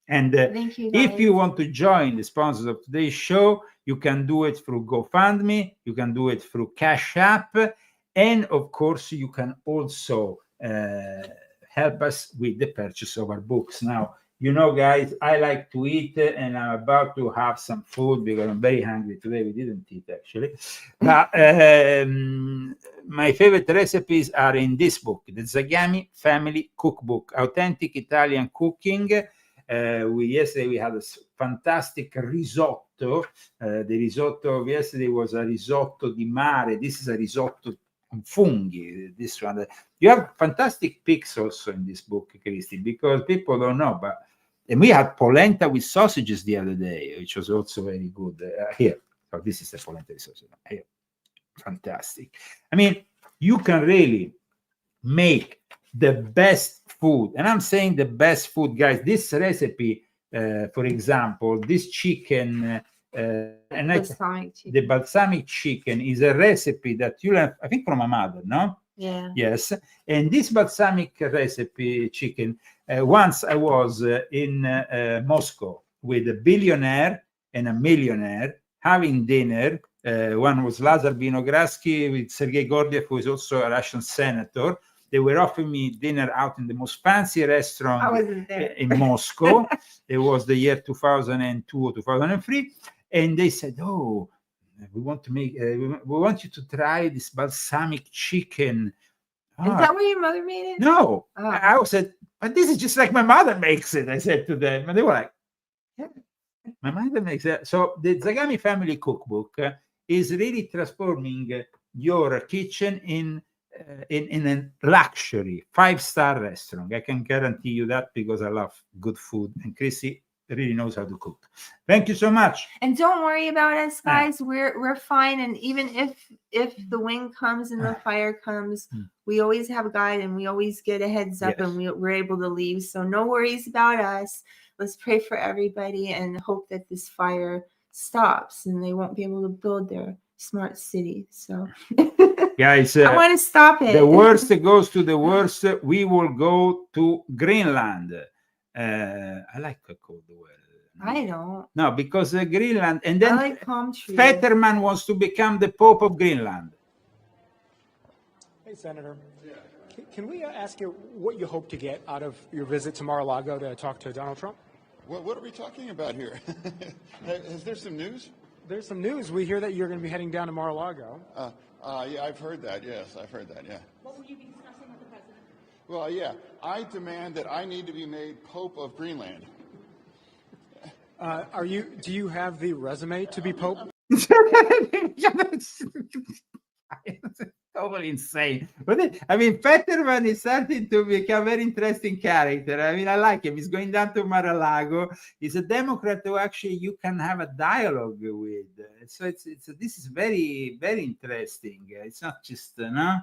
And thank you, if you want to join the sponsors of today's show, you can do it through GoFundMe, you can do it through Cash App, and of course, you can also help us with the purchase of our books. Now, you know, guys, I like to eat, and I'm about to have some food because I'm very hungry today. We didn't eat, actually. But my favorite recipes are in this book, the Zagami Family Cookbook, Authentic Italian Cooking. Yesterday we had a fantastic risotto. The risotto of yesterday was a risotto di mare. This is a risotto on funghi. This one, you have fantastic pics also in this book, Christy, because people don't know. And we had polenta with sausages the other day, which was also very good. Here, so this is the polenta with sausage. Here, fantastic. I mean, you can really make the best food, and I'm saying the best food, guys. This recipe, for example, this chicken, the balsamic chicken is a recipe that you learned, I think, from my mother, no? Yeah. Yes. And this balsamic recipe chicken, once I was in Moscow with a billionaire and a millionaire having dinner. One was Lazar Vinogradsky with Sergei Gordiev, who is also a Russian senator. They were offering me dinner out in the most fancy restaurant in Moscow. It was the year 2002 or 2003. And they said, oh, we want to make, we want you to try this balsamic chicken. Is that where your mother made it? No. Oh. I said, but this is just like my mother makes it. I said to them. And they were like, yeah, my mother makes it. So the Zagami Family Cookbook is really transforming your kitchen in a luxury 5-star restaurant. I can guarantee you that because I love good food, and Chrissy really knows how to cook. Thank you so much. And don't worry about us, guys. We're fine. And even if the wind comes and the fire comes, we always have a guide, and we always get a heads up, and we're able to leave. So no worries about us. Let's pray for everybody and hope that this fire stops and they won't be able to build their smart city. So guys, I want to stop it. The worst goes to the worst. We will go to Greenland. I like a cold weather. I don't. No, because Greenland, and then I like palm trees. Fetterman wants to become the Pope of Greenland. Hey, Senator. Can we ask you what you hope to get out of your visit to Mar-a-Lago to talk to Donald Trump? What are we talking about here? Is there some news? There's some news. We hear that you're going to be heading down to Mar-a-Lago. Yeah, I've heard that. Yes, I've heard that. Yeah. What will you be discussing with the president? Well, yeah, I demand that I need to be made Pope of Greenland. Do you have the resume to be Pope? Totally insane. But I mean, Fetterman is starting to become a very interesting character. I mean, I like him. He's going down to Mar-a-Lago. He's a Democrat who actually you can have a dialogue with. So this is very, very interesting. It's not just no.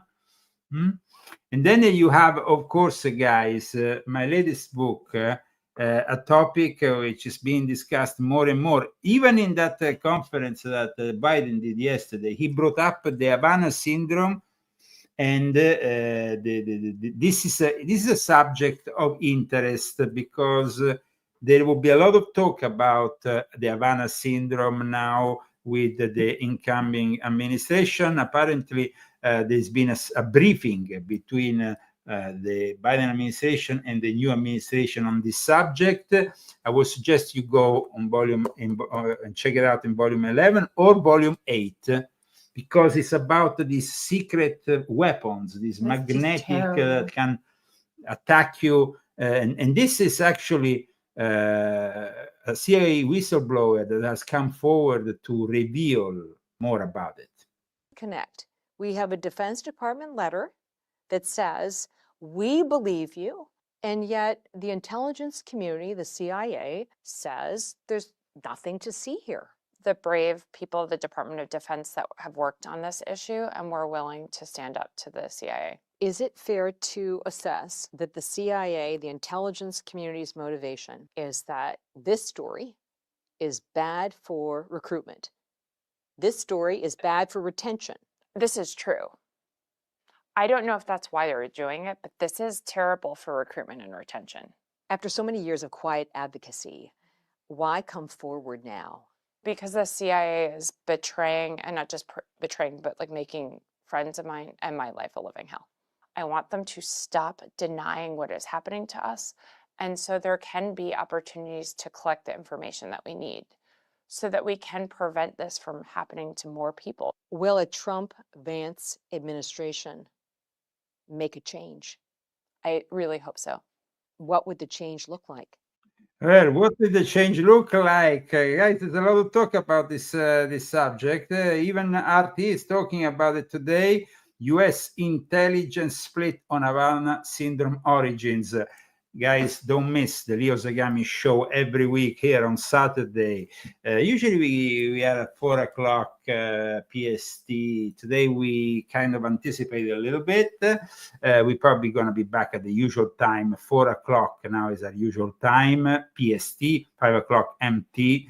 And then you have, of course, guys, my latest book, a topic which is being discussed more and more. Even in that conference that Biden did yesterday, he brought up the Havana syndrome, And this is a subject of interest because there will be a lot of talk about the Havana syndrome now with the incoming administration. Apparently, there's been a briefing between the Biden administration and the new administration on this subject. I would suggest you go on and check it out in volume 11 or volume 8, because it's about these secret weapons, these magnetic that can attack you. And this is actually a CIA whistleblower that has come forward to reveal more about it. Connect. We have a Defense Department letter that says, we believe you, and yet the intelligence community, the CIA, says there's nothing to see here. The brave people of the Department of Defense that have worked on this issue, and we're willing to stand up to the CIA. Is it fair to assess that the CIA, the intelligence community's motivation is that this story is bad for recruitment? This story is bad for retention. This is true. I don't know if that's why they're doing it, but this is terrible for recruitment and retention. After so many years of quiet advocacy, why come forward now? Because the CIA is betraying, and not just betraying, but like making friends of mine and my life a living hell. I want them to stop denying what is happening to us. And so there can be opportunities to collect the information that we need so that we can prevent this from happening to more people. Will a Trump-Vance administration make a change? I really hope so. What would the change look like? Well, what did the change look like? Guys, there's a lot of talk about this subject. Even RT is talking about it today. U.S. intelligence split on Havana syndrome origins. Guys, don't miss the Leo Zagami show every week here on Saturday. Usually we are at 4 o'clock PST. Today we kind of anticipated a little bit. We're probably going to be back at the usual time. 4 o'clock now is our usual time, PST, 5 o'clock MT,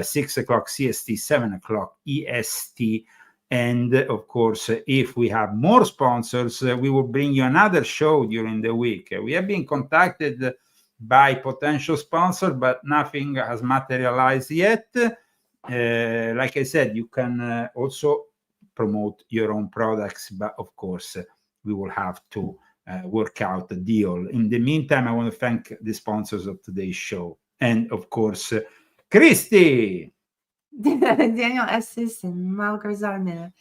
6 o'clock CST, 7 o'clock EST. And of course, if we have more sponsors, we will bring you another show during the week. We have been contacted by potential sponsors, but nothing has materialized yet. Like I said, you can also promote your own products, but of course, we will have to work out a deal. In the meantime, I want to thank the sponsors of today's show. And of course, Christy. Daniel Estes and Malgarzar Miller.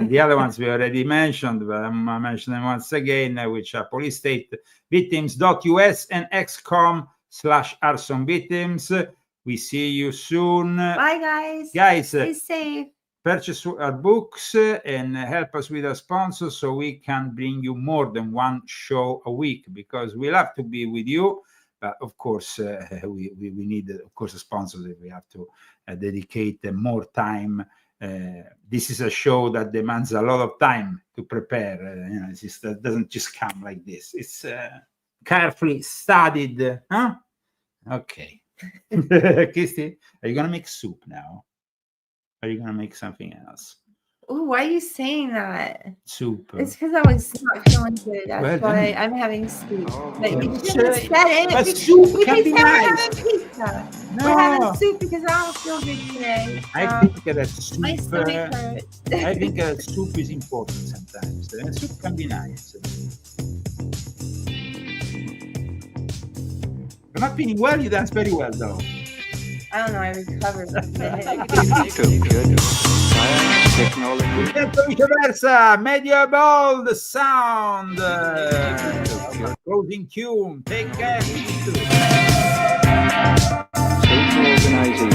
The other ones we already mentioned, but I'm going to mention them once again, which are policestatevictims.us and xcom/arson victims. We see you soon. Bye, guys. Guys, stay safe. Purchase our books and help us with our sponsors so we can bring you more than one show a week, because we love to be with you. But of course, we need, of course, sponsors if we have to dedicate more time. This is a show that demands a lot of time to prepare. It doesn't just come like this. It's carefully studied. Huh? Okay. Christy, are you going to make soup now? Are you going to make something else? Ooh, why are you saying that? Soup. It's because I was not feeling good. That's why I'm having soup. But you should have said it. But soup can be nice. We're having pizza. No. We're having soup because I don't feel good today. I think that soup. My stomach hurts. I think soup is important sometimes. Soup can be nice. You're not feeling well. You dance very well, though. I don't know. I recovered. Viceversa, medieval the sound. Closing tune. Take care. Social organization.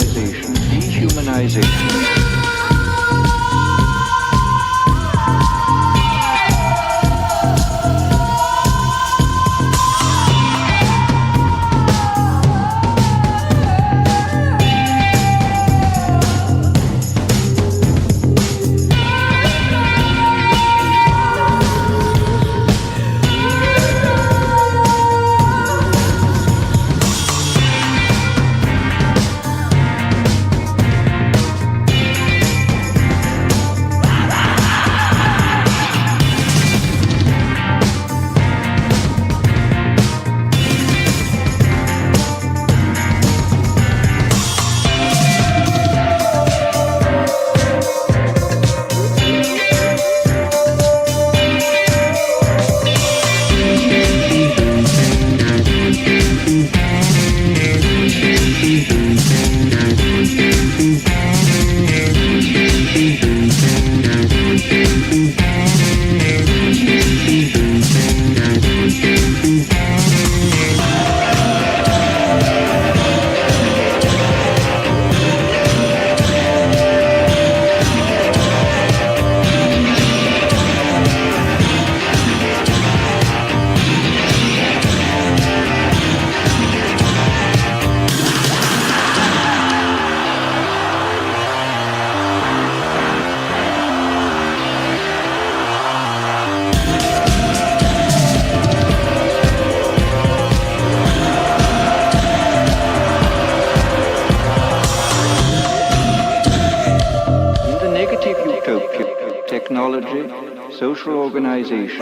organization, dehumanization. Technology, social organization,